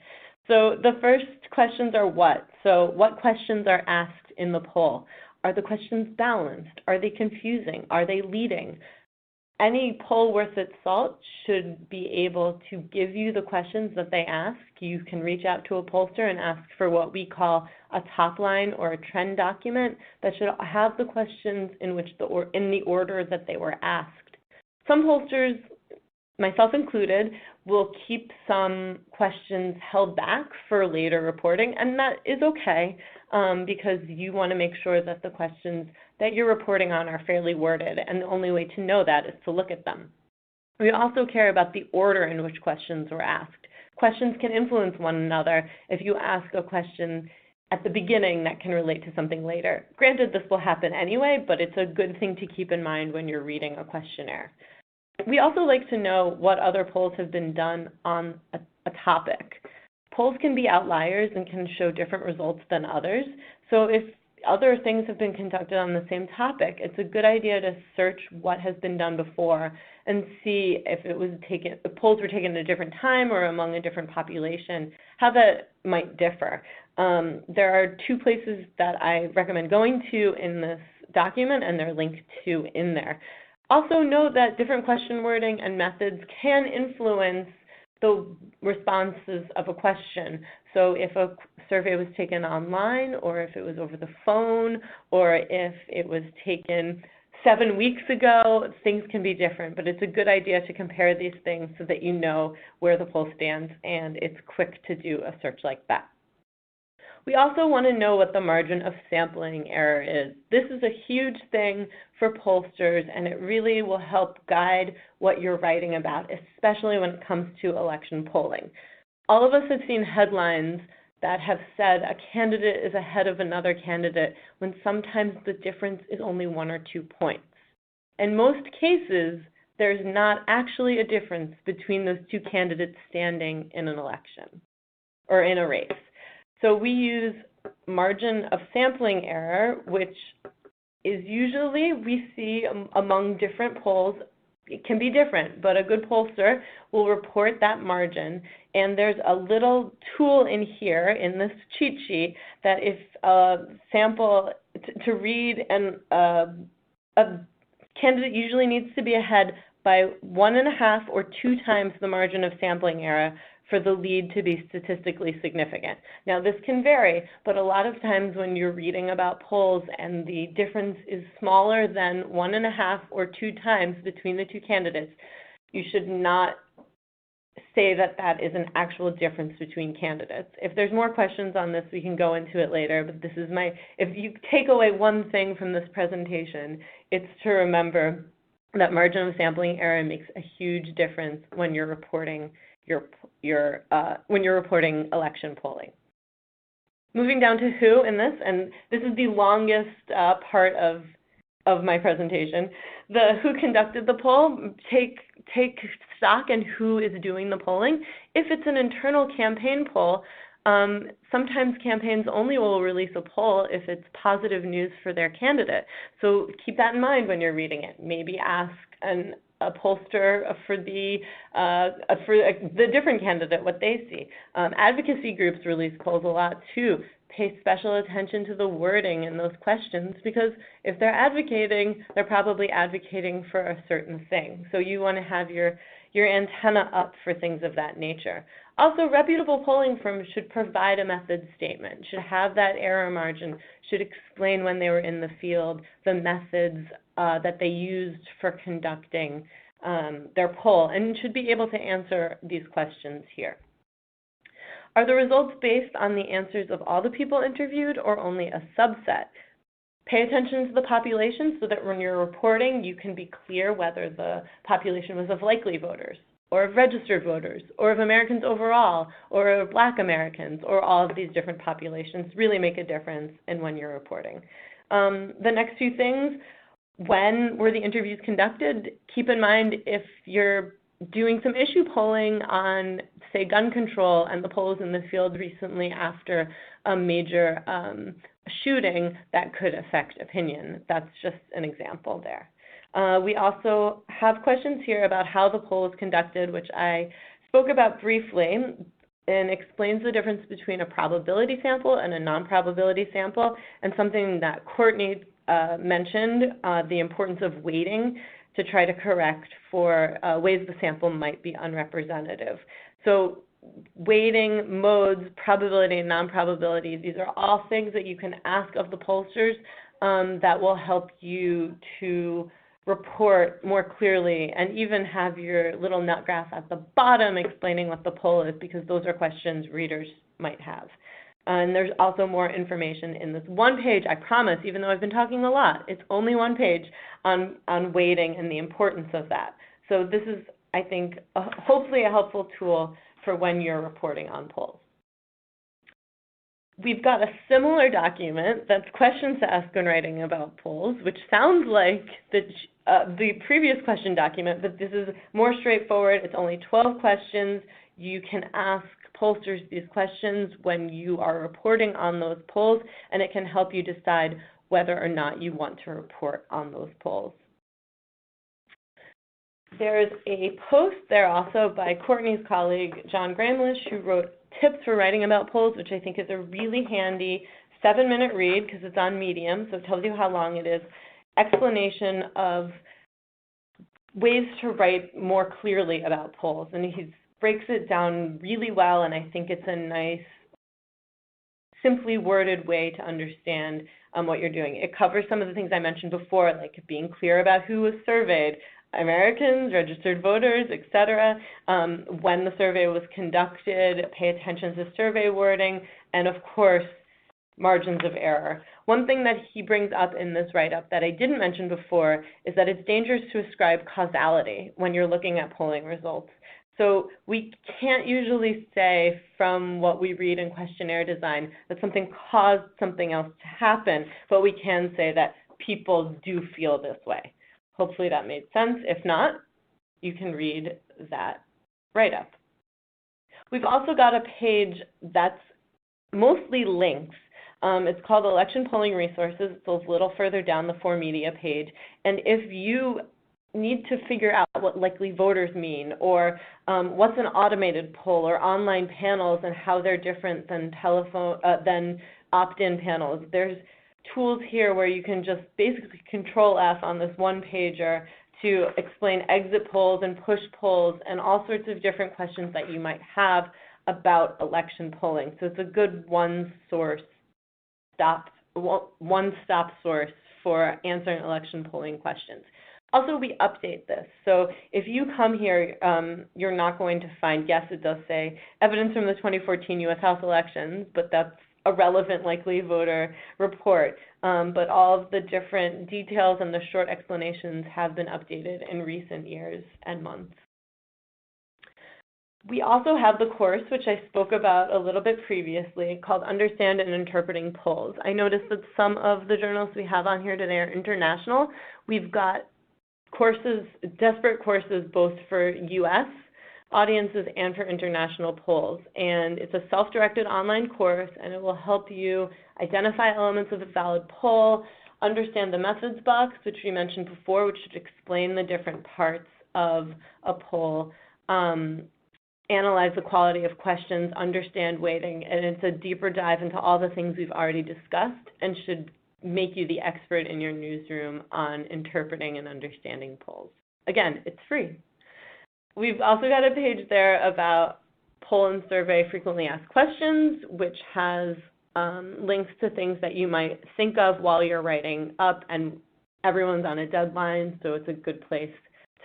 So the first questions are what? So what questions are asked in the poll? Are the questions balanced? Are they confusing? Are they leading? Any poll worth its salt should be able to give you the questions that they ask. You can reach out to a pollster and ask for what we call a top line or a trend document that should have the questions in the order that they were asked. Some pollsters, myself included, will keep some questions held back for later reporting, and that is okay because you want to make sure that the questions that you're reporting on are fairly worded, and the only way to know that is to look at them. We also care about the order in which questions were asked. Questions can influence one another. If you ask a question at the beginning, that can relate to something later. Granted, this will happen anyway, but it's a good thing to keep in mind when you're reading a questionnaire. We also like to know what other polls have been done on a topic. Polls can be outliers and can show different results than others. So if other things have been conducted on the same topic, it's a good idea to search what has been done before and see if polls were taken at a different time or among a different population, how that might differ. There are two places that I recommend going to in this document, and they're linked to in there. Also note that different question wording and methods can influence the responses of a question. So if a survey was taken online, or if it was over the phone, or if it was taken 7 weeks ago, things can be different, but it's a good idea to compare these things so that you know where the poll stands, and it's quick to do a search like that. We also want to know what the margin of sampling error is. This is a huge thing for pollsters, and it really will help guide what you're writing about, especially when it comes to election polling. All of us have seen headlines that have said a candidate is ahead of another candidate when sometimes the difference is only 1 or 2 points. In most cases, there's not actually a difference between those two candidates standing in an election or in a race. So we use margin of sampling error, which is usually we see among different polls. It can be different, but a good pollster will report that margin. And there's a little tool in here in this cheat sheet that if a sample to read, and a candidate usually needs to be ahead by 1.5 or 2 times the margin of sampling error for the lead to be statistically significant. Now, this can vary, but a lot of times when you're reading about polls and the difference is smaller than 1.5 or 2 times between the two candidates, you should not say that that is an actual difference between candidates. If there's more questions on this, we can go into it later, but this is if you take away one thing from this presentation, it's to remember that margin of sampling error makes a huge difference when you're reporting when you're reporting election polling. Moving down to who in this, and this is the longest part of my presentation. The who conducted the poll, take stock in who is doing the polling. If it's an internal campaign poll, sometimes campaigns only will release a poll if it's positive news for their candidate. So keep that in mind when you're reading it. Maybe ask a pollster for the different candidate what they see. Advocacy groups release polls a lot too. Pay special attention to the wording in those questions, because if they're advocating, they're probably advocating for a certain thing. So you want to have your antenna up for things of that nature. Also, reputable polling firms should provide a method statement, should have that error margin, should explain when they were in the field, the methods that they used for conducting their poll, and should be able to answer these questions here. Are the results based on the answers of all the people interviewed or only a subset? Pay attention to the population so that when you're reporting, you can be clear whether the population was of likely voters, or of registered voters, or of Americans overall, or of Black Americans, or all of these different populations really make a difference in when you're reporting. The next few things, when were the interviews conducted? Keep in mind if you're doing some issue polling on, say, gun control and the polls in the field recently after a major shooting, that could affect opinion. That's just an example there. We also have questions here about how the poll is conducted, which I spoke about briefly, and explains the difference between a probability sample and a non-probability sample, and something that Courtney mentioned, the importance of weighting to try to correct for ways the sample might be unrepresentative. So weighting, modes, probability, and non-probability, these are all things that you can ask of the pollsters that will help you to report more clearly, and even have your little nut graph at the bottom explaining what the poll is, because those are questions readers might have. And there's also more information in this one page, I promise, even though I've been talking a lot, it's only one page on weighting and the importance of that. So this is, I think, hopefully a helpful tool for when you're reporting on polls. We've got a similar document that's questions to ask when writing about polls, which sounds like the previous question document, but this is more straightforward. It's only 12 questions. You can ask pollsters these questions when you are reporting on those polls, and it can help you decide whether or not you want to report on those polls. There's a post there also by Courtney's colleague, John Gramlich, who wrote tips for writing about polls, which I think is a really handy 7-minute read because it's on Medium, so it tells you how long it is, explanation of ways to write more clearly about polls. And he breaks it down really well, and I think it's a nice, simply worded way to understand what you're doing. It covers some of the things I mentioned before, like being clear about who was surveyed, Americans, registered voters, etc., when the survey was conducted, pay attention to survey wording, and of course, margins of error. One thing that he brings up in this write-up that I didn't mention before is that it's dangerous to ascribe causality when you're looking at polling results. So we can't usually say from what we read in questionnaire design that something caused something else to happen, but we can say that people do feel this way. Hopefully that made sense. If not, you can read that write-up. We've also got a page that's mostly links. It's called Election Polling Resources. It's a little further down the For Media page. And if you need to figure out what likely voters mean, or what's an automated poll, or online panels and how they're different than than opt-in panels, there's tools here where you can just basically Control F on this one pager to explain exit polls and push polls and all sorts of different questions that you might have about election polling. So it's a good one-stop source for answering election polling questions. Also, we update this. So if you come here, you're not going to find, yes, it does say evidence from the 2014 U.S. House elections, but that's a relevant likely voter report. But all of the different details and the short explanations have been updated in recent years and months. We also have the course, which I spoke about a little bit previously, called Understand and Interpreting Polls. I noticed that some of the journals we have on here today are international. We've got courses, desperate courses, both for U.S. audiences and for international polls. And it's a self-directed online course, and it will help you identify elements of a valid poll, understand the methods box, which we mentioned before, which should explain the different parts of a poll, analyze the quality of questions, understand weighting, and it's a deeper dive into all the things we've already discussed and should make you the expert in your newsroom on interpreting and understanding polls. Again, it's free. We've also got a page there about poll and survey frequently asked questions, which has links to things that you might think of while you're writing up, and everyone's on a deadline, so it's a good place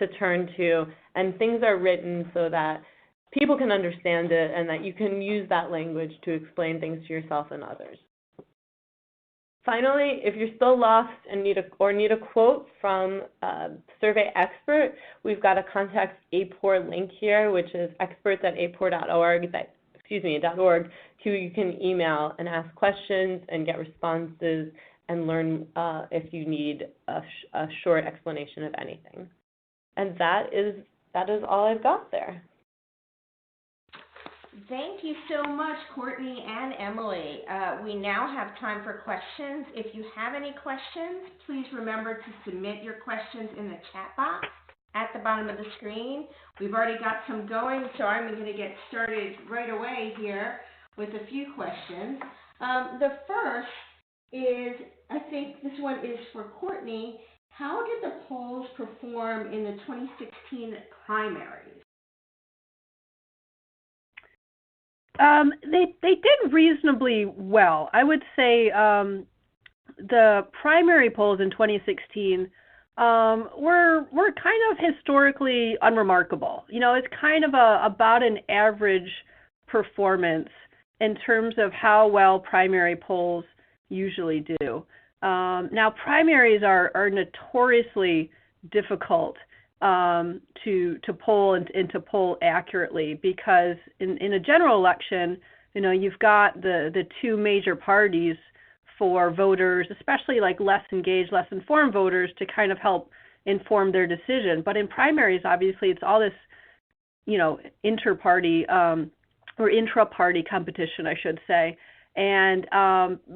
to turn to. And things are written so that people can understand it and that you can use that language to explain things to yourself and others. Finally, if you're still lost and need a quote from a survey expert, we've got a contact APOR link here, which is experts@apor.org, .org, who you can email and ask questions and get responses and learn if you need a short explanation of anything. And that is all I've got there. Thank you so much, Courtney and Emily. We now have time for questions. If you have any questions, please remember to submit your questions in the chat box at the bottom of the screen. We've already got some going, so I'm going to get started right away here with a few questions. The first is, I think this one is for Courtney. How did the polls perform in the 2016 primaries? They did reasonably well. I would say the primary polls in 2016 were kind of historically unremarkable. You know, it's kind of about an average performance in terms of how well primary polls usually do. Now, primaries are notoriously difficult to poll and to poll accurately, because in a general election, you know, you've got the two major parties for voters, especially like less engaged, less informed voters, to kind of help inform their decision. But in primaries, obviously, it's all this, you know, inter-party or intra-party competition, I should say. And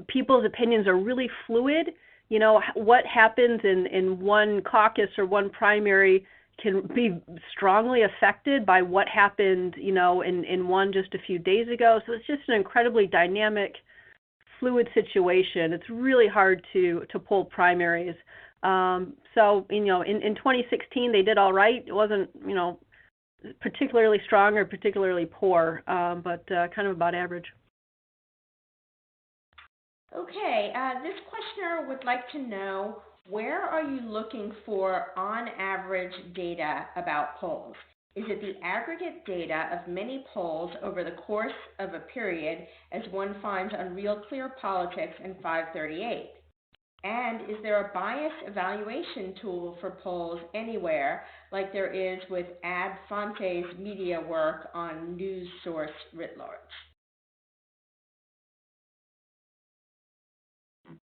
people's opinions are really fluid. You know, what happens in one caucus or one primary can be strongly affected by what happened, you know, in one just a few days ago. So it's just an incredibly dynamic, fluid situation. It's really hard to poll primaries. So, you know, in 2016, they did all right. It wasn't, you know, particularly strong or particularly poor, but kind of about average. Okay, this questioner would like to know, where are you looking for on average data about polls? Is it the aggregate data of many polls over the course of a period, as one finds on Real Clear Politics and 538? And is there a bias evaluation tool for polls anywhere, like there is with Ad Fonte's media work on News Source writ large?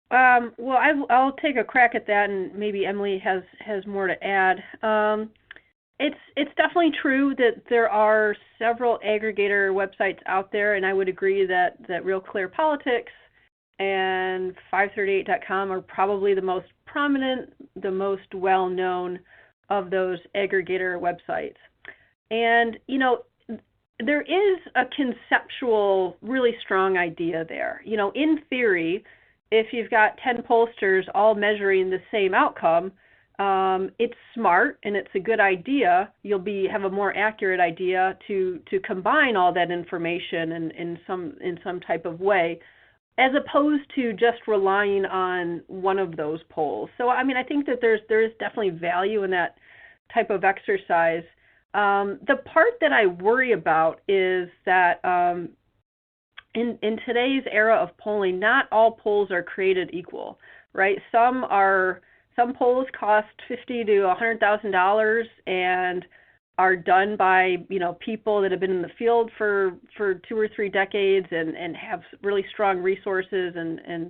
Well, I'll take a crack at that, and maybe Emily has more to add. It's definitely true that there are several aggregator websites out there, and I would agree that Real Clear Politics and 538.com are probably the most prominent, the most well-known of those aggregator websites. And, you know, there is a conceptual, really strong idea there. You know, in theory, if you've got 10 pollsters all measuring the same outcome, it's smart and it's a good idea. You'll have a more accurate idea to combine all that information in some type of way, as opposed to just relying on one of those polls. So, I mean, I think that there is definitely value in that type of exercise. The part that I worry about is that in today's era of polling, not all polls are created equal, right? Some polls cost $50,000 to $100,000 and are done by, you know, people that have been in the field for 2 or 3 decades and have really strong resources and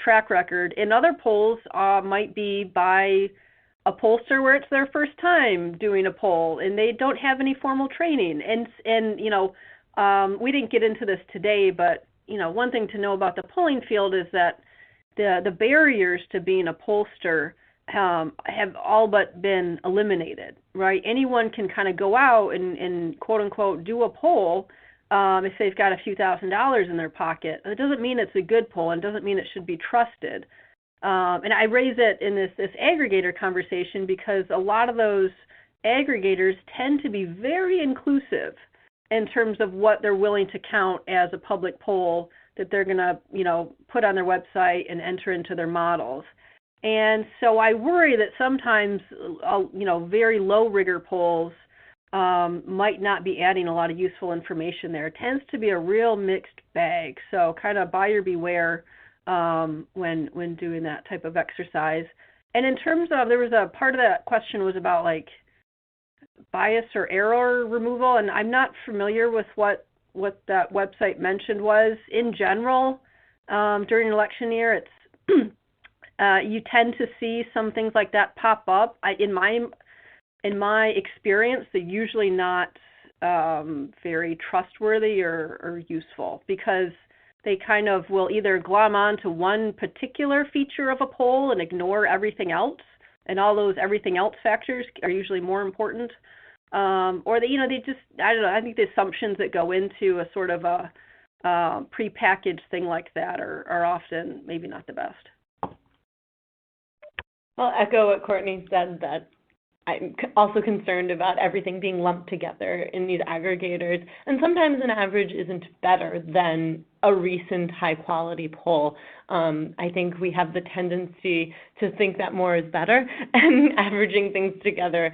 track record. And other polls might be by a pollster where it's their first time doing a poll and they don't have any formal training. And you know, we didn't get into this today, but, you know, one thing to know about the polling field is that the barriers to being a pollster have all but been eliminated, right? Anyone can kind of go out and quote unquote do a poll if they've got a few $1,000s in their pocket. It doesn't mean it's a good poll and doesn't mean it should be trusted. And I raise it in this aggregator conversation because a lot of those aggregators tend to be very inclusive in terms of what they're willing to count as a public poll that they're going to, you know, put on their website and enter into their models. And so I worry that sometimes, you know, very low rigor polls might not be adding a lot of useful information there. It tends to be a real mixed bag, so kind of buyer beware when doing that type of exercise. And in terms of, there was a part of that question was about like bias or error removal, and I'm not familiar with what that website mentioned was. In general, during an election year, it's you tend to see some things like that pop up. In my experience, they're usually not very trustworthy or useful, because they kind of will either glom on to one particular feature of a poll and ignore everything else, and all those everything else factors are usually more important. Or they just, I don't know, I think the assumptions that go into a sort of a prepackaged thing like that are often maybe not the best. I'll echo what Courtney said, that I'm also concerned about everything being lumped together in these aggregators. And sometimes an average isn't better than a recent high-quality poll. I think we have the tendency to think that more is better, and averaging things together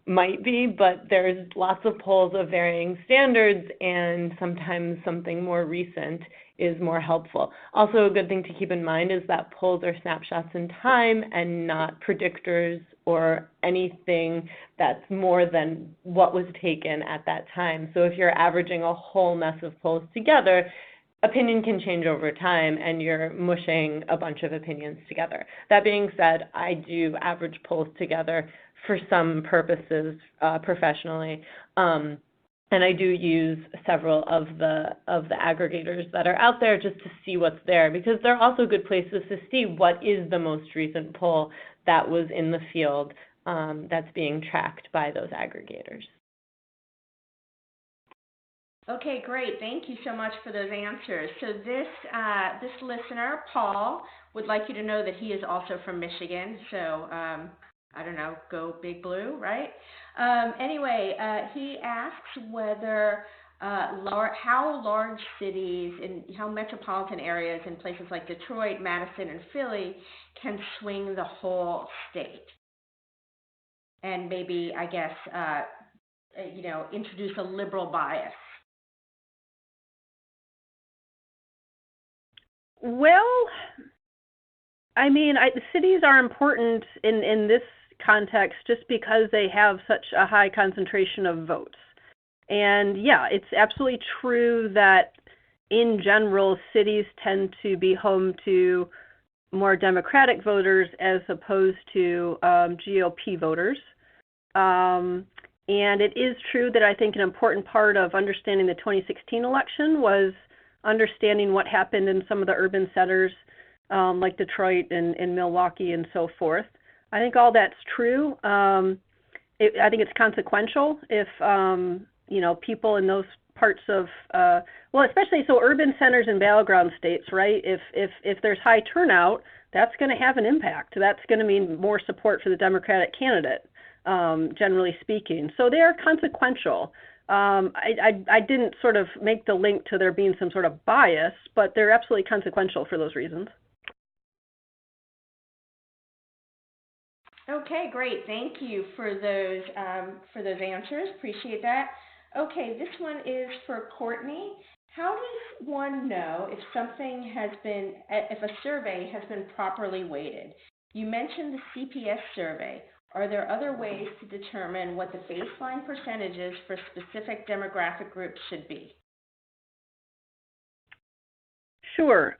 might be, but there's lots of polls of varying standards, and sometimes something more recent is more helpful. Also, a good thing to keep in mind is that polls are snapshots in time and not predictors or anything that's more than what was taken at that time. So if you're averaging a whole mess of polls together, opinion can change over time, and you're mushing a bunch of opinions together. That being said, I do average polls together for some purposes professionally. And I do use several of the aggregators that are out there just to see what's there, because they're also good places to see what is the most recent poll that was in the field that's being tracked by those aggregators. Okay, great. Thank you so much for those answers. So this listener, Paul, would like you to know that he is also from Michigan. So I don't know, go Big Blue, right? Anyway, he asks whether how large cities and how metropolitan areas in places like Detroit, Madison, and Philly can swing the whole state, and maybe, I guess, introduce a liberal bias. Well, I mean, cities are important in this context just because they have such a high concentration of votes. And yeah, it's absolutely true that in general, cities tend to be home to more Democratic voters as opposed to GOP voters. And it is true that I think an important part of understanding the 2016 election was understanding what happened in some of the urban centers like Detroit and Milwaukee and so forth. I think all that's true. I think it's consequential if, people in those parts of, especially so urban centers and battleground states, right? If there's high turnout, that's going to have an impact. That's going to mean more support for the Democratic candidate, generally speaking. So they are consequential. I didn't sort of make the link to there being some sort of bias, but they're absolutely consequential for those reasons. Okay, great. Thank you for those answers. Appreciate that. Okay, this one is for Courtney. How does one know if if a survey has been properly weighted? You mentioned the CPS survey. Are there other ways to determine what the baseline percentages for specific demographic groups should be? Sure.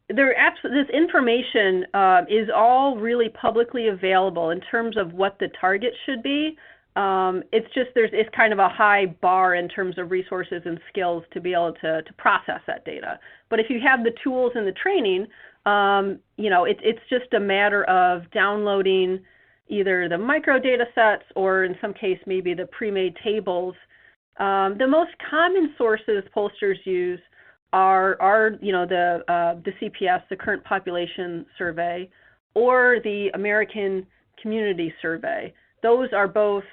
This information is all really publicly available in terms of what the target should be. It's just it's kind of a high bar in terms of resources and skills to be able to process that data. But if you have the tools and the training, it's just a matter of downloading either the micro data sets or in some case maybe the pre-made tables. The most common sources pollsters use are the CPS, the Current Population Survey, or the American Community Survey. Those are both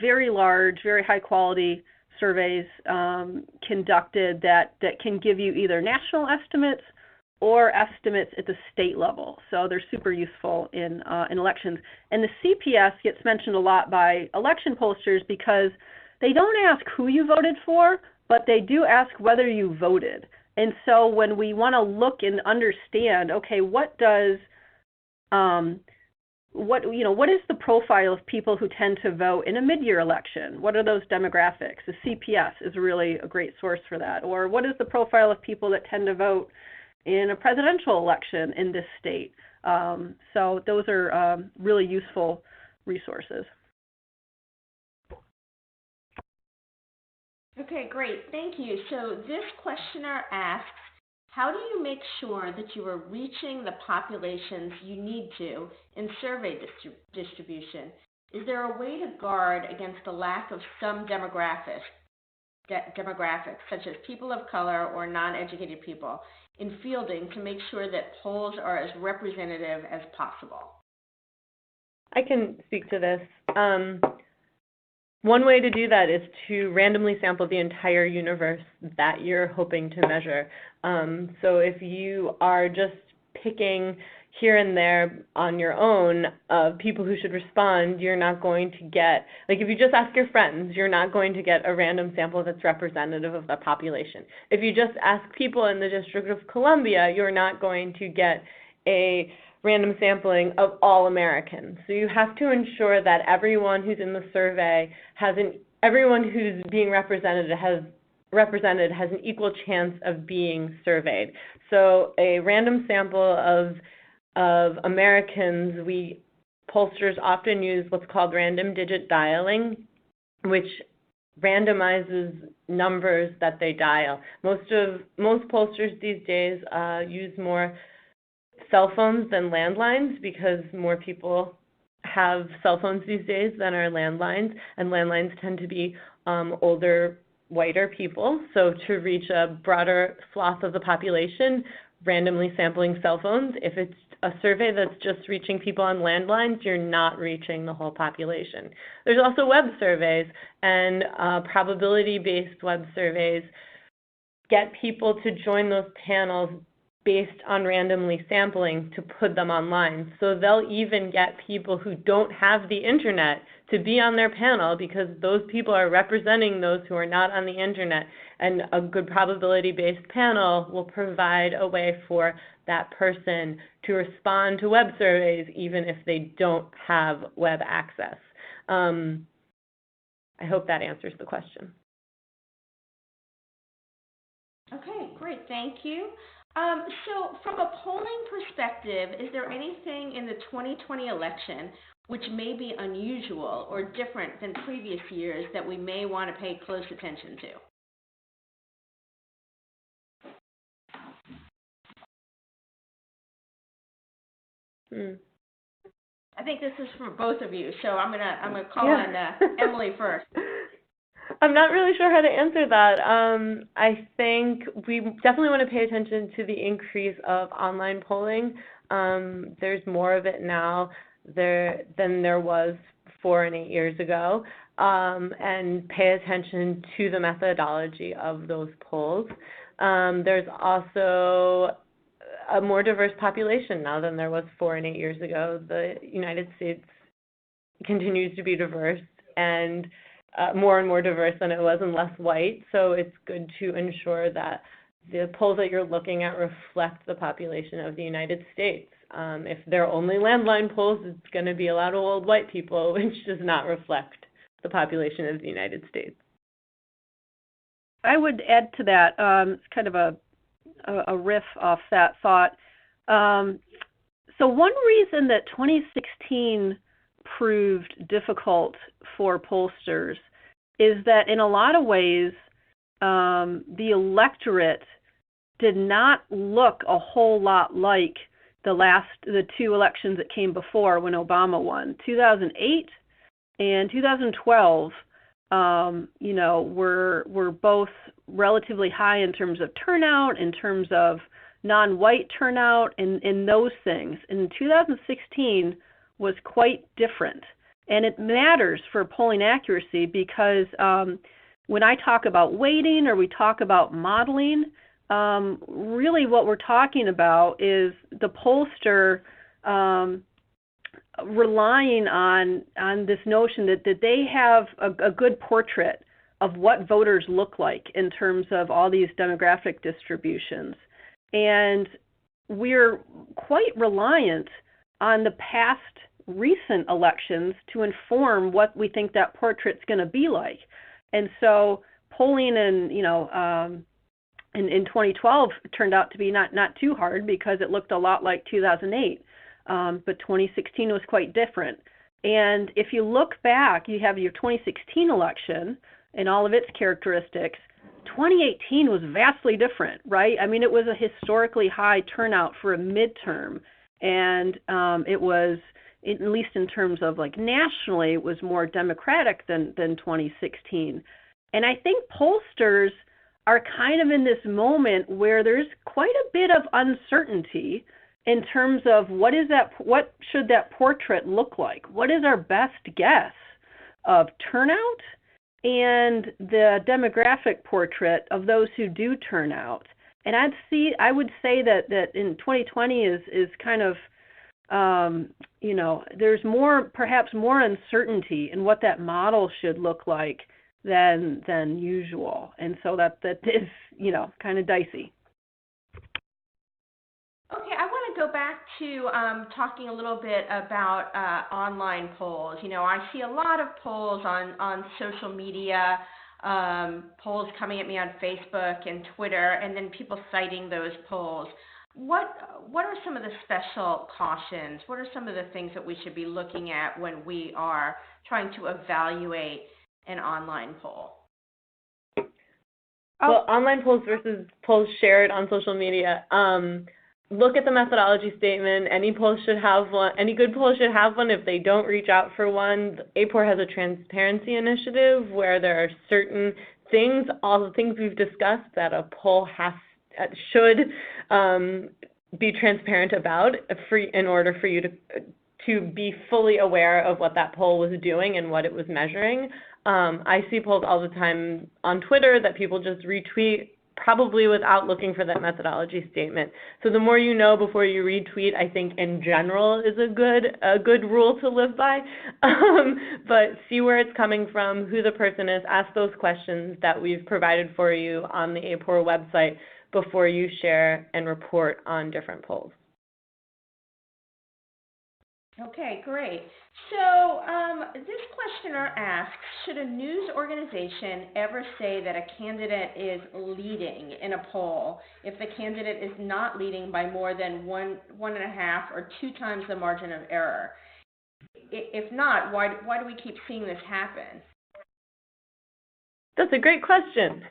very large, very high quality surveys conducted that can give you either national estimates or estimates at the state level. So they're super useful in elections. And the CPS gets mentioned a lot by election pollsters because they don't ask who you voted for, but they do ask whether you voted. And so when we want to look and understand, okay, what does what is the profile of people who tend to vote in a mid-year election? What are those demographics? The CPS is really a great source for that. Or what is the profile of people that tend to vote in a presidential election in this state? So those are really useful resources. Okay, great. Thank you. So this questioner asks, how do you make sure that you are reaching the populations you need to in survey distribution? Is there a way to guard against the lack of some demographics, such as people of color or non-educated people, in fielding to make sure that polls are as representative as possible? I can speak to this. One way to do that is to randomly sample the entire universe that you're hoping to measure. So if you are just picking here and there on your own people who should respond, you're not going to get, like if you just ask your friends, you're not going to get a random sample that's representative of the population. If you just ask people in the District of Columbia, you're not going to get a random sampling of all Americans. So you have to ensure that everyone who's in the survey everyone who's being represented has an equal chance of being surveyed. So a random sample of Americans, pollsters often use what's called random digit dialing, which randomizes numbers that they dial. Most pollsters these days use more cell phones than landlines because more people have cell phones these days than are landlines, and landlines tend to be older, whiter people. So to reach a broader swath of the population, randomly sampling cell phones. If it's a survey that's just reaching people on landlines, you're not reaching the whole population. There's also web surveys, and probability-based web surveys get people to join those panels based on randomly sampling to put them online. So they'll even get people who don't have the internet to be on their panel because those people are representing those who are not on the internet. And a good probability-based panel will provide a way for that person to respond to web surveys even if they don't have web access. I hope that answers the question. Okay, great. Thank you. So from a polling perspective, is there anything in the 2020 election which may be unusual or different than previous years that we may want to pay close attention to? I think this is for both of you, so I'm gonna call on Emily first. I'm not really sure how to answer that. I think we definitely want to pay attention to the increase of online polling. There's more of it now than there was 4 and 8 years ago, and pay attention to the methodology of those polls. There's also a more diverse population now than there was 4 and 8 years ago. The United States continues to be diverse and more and more diverse than it was and less white, so it's good to ensure that the polls that you're looking at reflect the population of the United States. If they're only landline polls, it's going to be a lot of old white people, which does not reflect the population of the United States. I would add to that, it's kind of a riff off that thought. So one reason that 2016 proved difficult for pollsters is that in a lot of ways the electorate did not look a whole lot like the 2 elections that came before when Obama won. 2008 and 2012 were both relatively high in terms of turnout, in terms of non-white turnout, and those things. And 2016 was quite different. And it matters for polling accuracy because when I talk about weighting or we talk about modeling, really what we're talking about is the pollster relying on this notion that they have a good portrait of what voters look like in terms of all these demographic distributions. And we're quite reliant on the past recent elections to inform what we think that portrait's going to be like. And so polling in 2012 turned out to be not too hard because it looked a lot like 2008. But 2016 was quite different. And if you look back, you have your 2016 election and all of its characteristics. 2018 was vastly different, right? I mean, it was a historically high turnout for a midterm. And it was, at least in terms of like nationally, it was more democratic than 2016. And I think pollsters are kind of in this moment where there's quite a bit of uncertainty in terms of what should that portrait look like? What is our best guess of turnout and the demographic portrait of those who do turn out? And I would say that in 2020 is kind of there's perhaps more uncertainty in what that model should look like than usual, and so that is kind of dicey. Okay, I want to go back to talking a little bit about online polls. I see a lot of polls on social media, polls coming at me on Facebook and Twitter, and then people citing those polls. What are some of the special cautions? What are some of the things that we should be looking at when we are trying to evaluate an online poll? Well, online polls versus polls shared on social media. Look at the methodology statement. Any poll should have one. Any good poll should have one. If they don't, reach out for one. APOR has a transparency initiative where there are certain things, all the things we've discussed, that a poll should be transparent about in order for you to be fully aware of what that poll was doing and what it was measuring. I see polls all the time on Twitter that people just retweet, probably without looking for that methodology statement. So the more you know before you retweet, I think in general is a good rule to live by. But see where it's coming from, who the person is, ask those questions that we've provided for you on the APOR website before you share and report on different polls. Okay, great. So this questioner asks, should a news organization ever say that a candidate is leading in a poll if the candidate is not leading by more than 1.5 or 2 times the margin of error? If not, why do we keep seeing this happen? That's a greate question.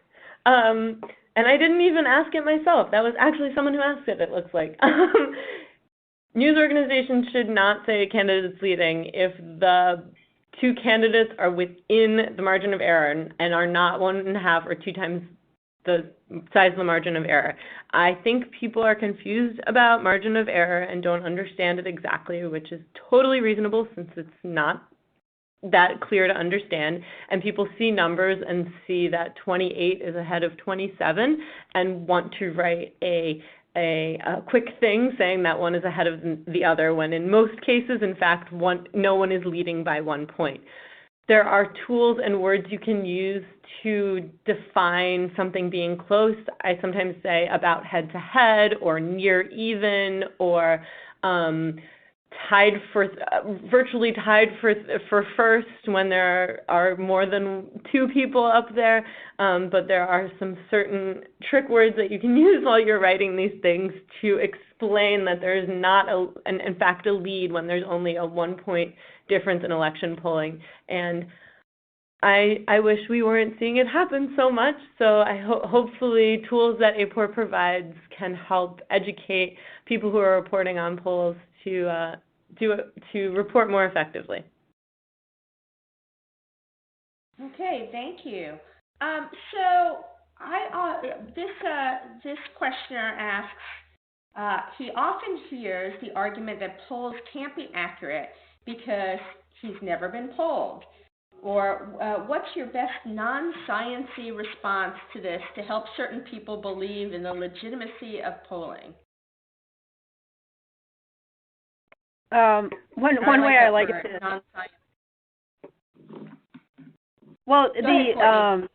And I didn't even ask it myself. That was actually someone who asked it looks like. News organizations should not say a candidate is leading if the 2 candidates are within the margin of error and are not 1.5 or 2 times the size of the margin of error. I think people are confused about margin of error and don't understand it exactly, which is totally reasonable since it's not that clear to understand. And people see numbers and see that 28 is ahead of 27 and want to write a quick thing saying that one is ahead of the other, when in most cases, in fact, no one is leading by 1 point. There are tools and words you can use to define something being close. I sometimes say about head-to-head or near even or virtually tied for first when there are more than 2 people up there, but there are some certain trick words that you can use while you're writing these things to explain that there is not, in fact, a lead when there's only a 1-point difference in election polling. And I wish we weren't seeing it happen so much, so hopefully tools that APOR provides can help educate people who are reporting on polls to report more effectively. Okay, thank you. So this questioner asks, he often hears the argument that polls can't be accurate because he's never been polled. Or what's your best non-science-y response to this to help certain people believe in the legitimacy of polling? One way I like it to, non-science. well, Go ahead, Courtney.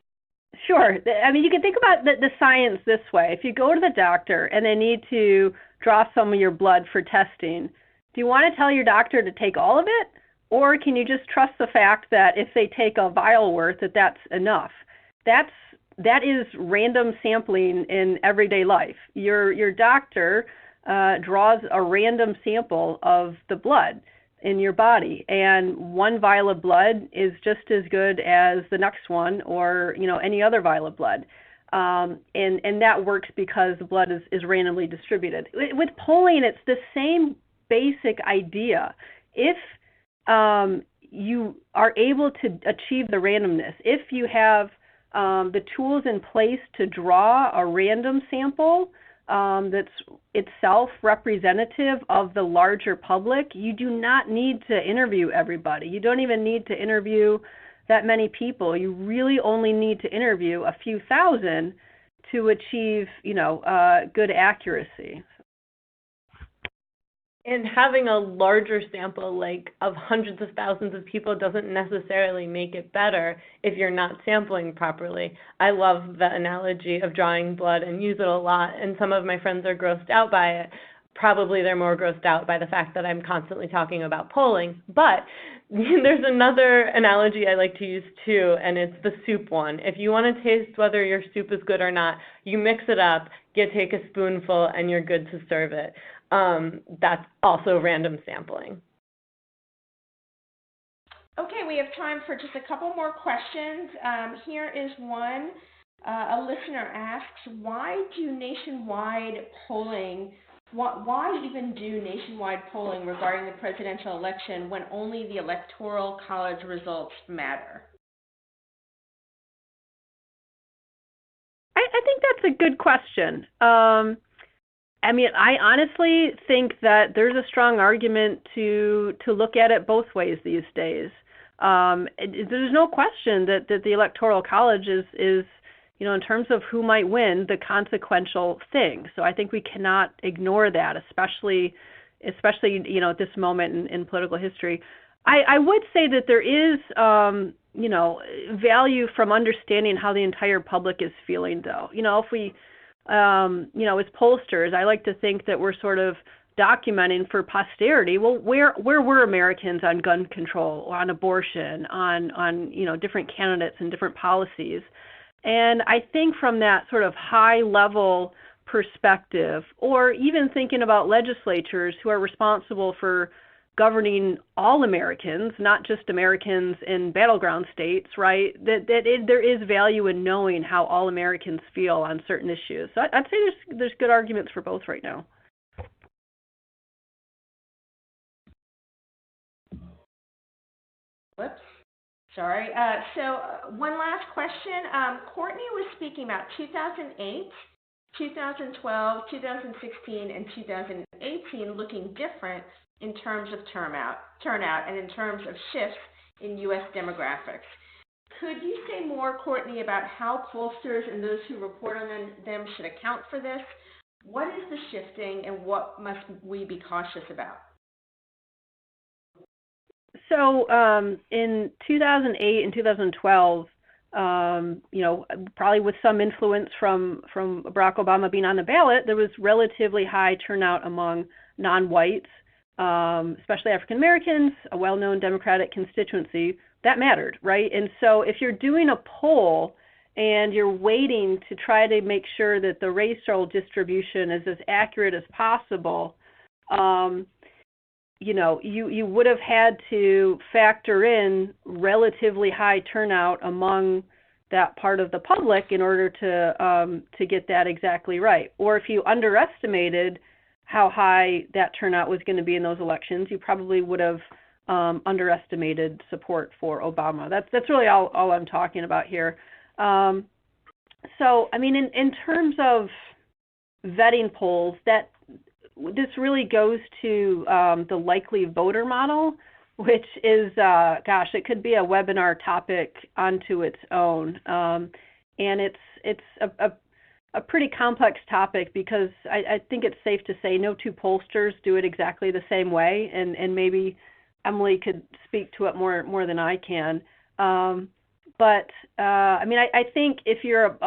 sure. I mean, you can think about the science this way. If you go to the doctor and they need to draw some of your blood for testing, do you want to tell your doctor to take all of it? Or can you just trust the fact that if they take a vial worth, that's enough? That is random sampling in everyday life. Your doctor draws a random sample of the blood in your body, and one vial of blood is just as good as the next one, or any other vial of blood. And that works because the blood is randomly distributed. With polling, it's the same basic idea. If you are able to achieve the randomness, if you have the tools in place to draw a random sample that's itself representative of the larger public, you do not need to interview everybody. You don't even need to interview that many people. You really only need to interview a few thousand to achieve, good accuracy. And having a larger sample, of hundreds of thousands of people, doesn't necessarily make it better if you're not sampling properly. I love the analogy of drawing blood and use it a lot, and some of my friends are grossed out by it. Probably they're more grossed out by the fact that I'm constantly talking about polling. But there's another analogy I like to use too, and it's the soup one. If you want to taste whether your soup is good or not, you mix it up, take a spoonful, and you're good to serve it. That's also random sampling. Okay, we have time for just a couple more questions. Here is one. A listener asks, why even do nationwide polling regarding the presidential election when only the Electoral College results matter? I think that's a good question. I honestly think that there's a strong argument to look at it both ways these days. There's no question that the Electoral College is in terms of who might win, the consequential thing. So I think we cannot ignore that, especially at this moment in political history. I would say that there is value from understanding how the entire public is feeling, though. If we as pollsters, I like to think that we're sort of documenting for posterity. Well, where were Americans on gun control, on abortion, on different candidates and different policies? And I think from that sort of high level perspective, or even thinking about legislatures who are responsible for governing all Americans, not just Americans in battleground states, right? There is value in knowing how all Americans feel on certain issues. So I'd say there's good arguments for both right now. Whoops. Sorry. So one last question. Courtney was speaking about 2008, 2012, 2016, and 2018 looking different in terms of turnout, and in terms of shifts in U.S. demographics. Could you say more, Courtney, about how pollsters and those who report on them should account for this? What is the shifting, and what must we be cautious about? So in 2008 and 2012, probably with some influence from Barack Obama being on the ballot, there was relatively high turnout among non-whites, especially African Americans, a well-known Democratic constituency. That mattered, right? And so if you're doing a poll and you're waiting to try to make sure that the racial distribution is as accurate as possible, you would have had to factor in relatively high turnout among that part of the public in order to get that exactly right. Or if you underestimated how high that turnout was going to be in those elections, you probably would have underestimated support for Obama. That's really all I'm talking about here. So, in terms of vetting polls, this really goes to the likely voter model. which is, gosh, it could be a webinar topic onto its own. And it's a pretty complex topic because I think it's safe to say no two pollsters do it exactly the same way, and maybe Emily could speak to it more than I can. But I mean, I think if you're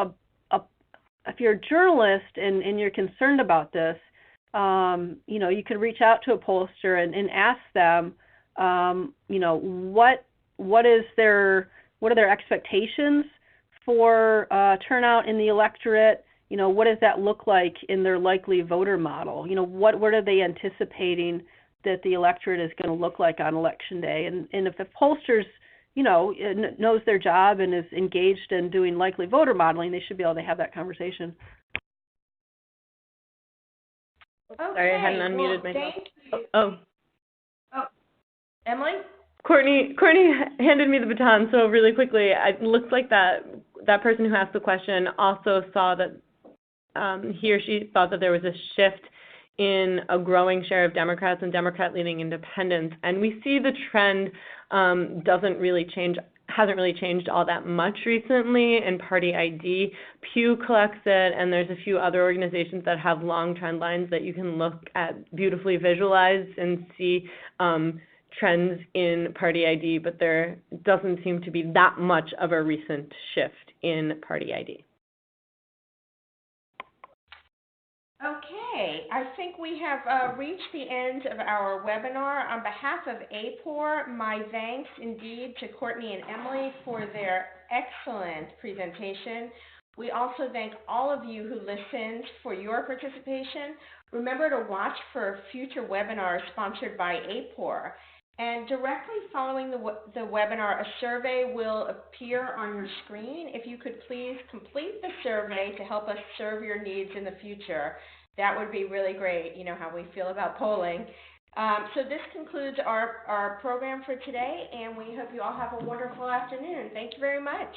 if you're a journalist and you're concerned about this, you know, you could reach out to a pollster and ask them, you know, what are their expectations for turnout in the electorate? You know, what does that look like in their likely voter model? You know, what are they anticipating that the electorate is going to look like on election day? And if the pollsters, you know, knows their job and is engaged in doing likely voter modeling, they should be able to have that conversation. Okay. Sorry, I hadn't unmuted myself. Thank you. Oh, Emily? Courtney handed me the baton, so really quickly, it looks like that person who asked the question also saw that he or she thought that there was a shift in a growing share of Democrats and Democrat-leaning independents, and we see the trend hasn't really changed all that much recently in Party ID. Pew collects it, and there's a few other organizations that have long trend lines that you can look at, beautifully visualized, and see trends in Party ID, but there doesn't seem to be that much of a recent shift in Party ID. Okay, I think we have reached the end of our webinar. On behalf of APOR, my thanks indeed to Courtney and Emily for their excellent presentation. We also thank all of you who listened for your participation. Remember to watch for future webinars sponsored by APOR. And directly following the webinar, a survey will appear on your screen. If you could please complete the survey to help us serve your needs in the future, that would be really great. You know how we feel about polling. So this concludes our program for today, and we hope you all have a wonderful afternoon. Thank you very much.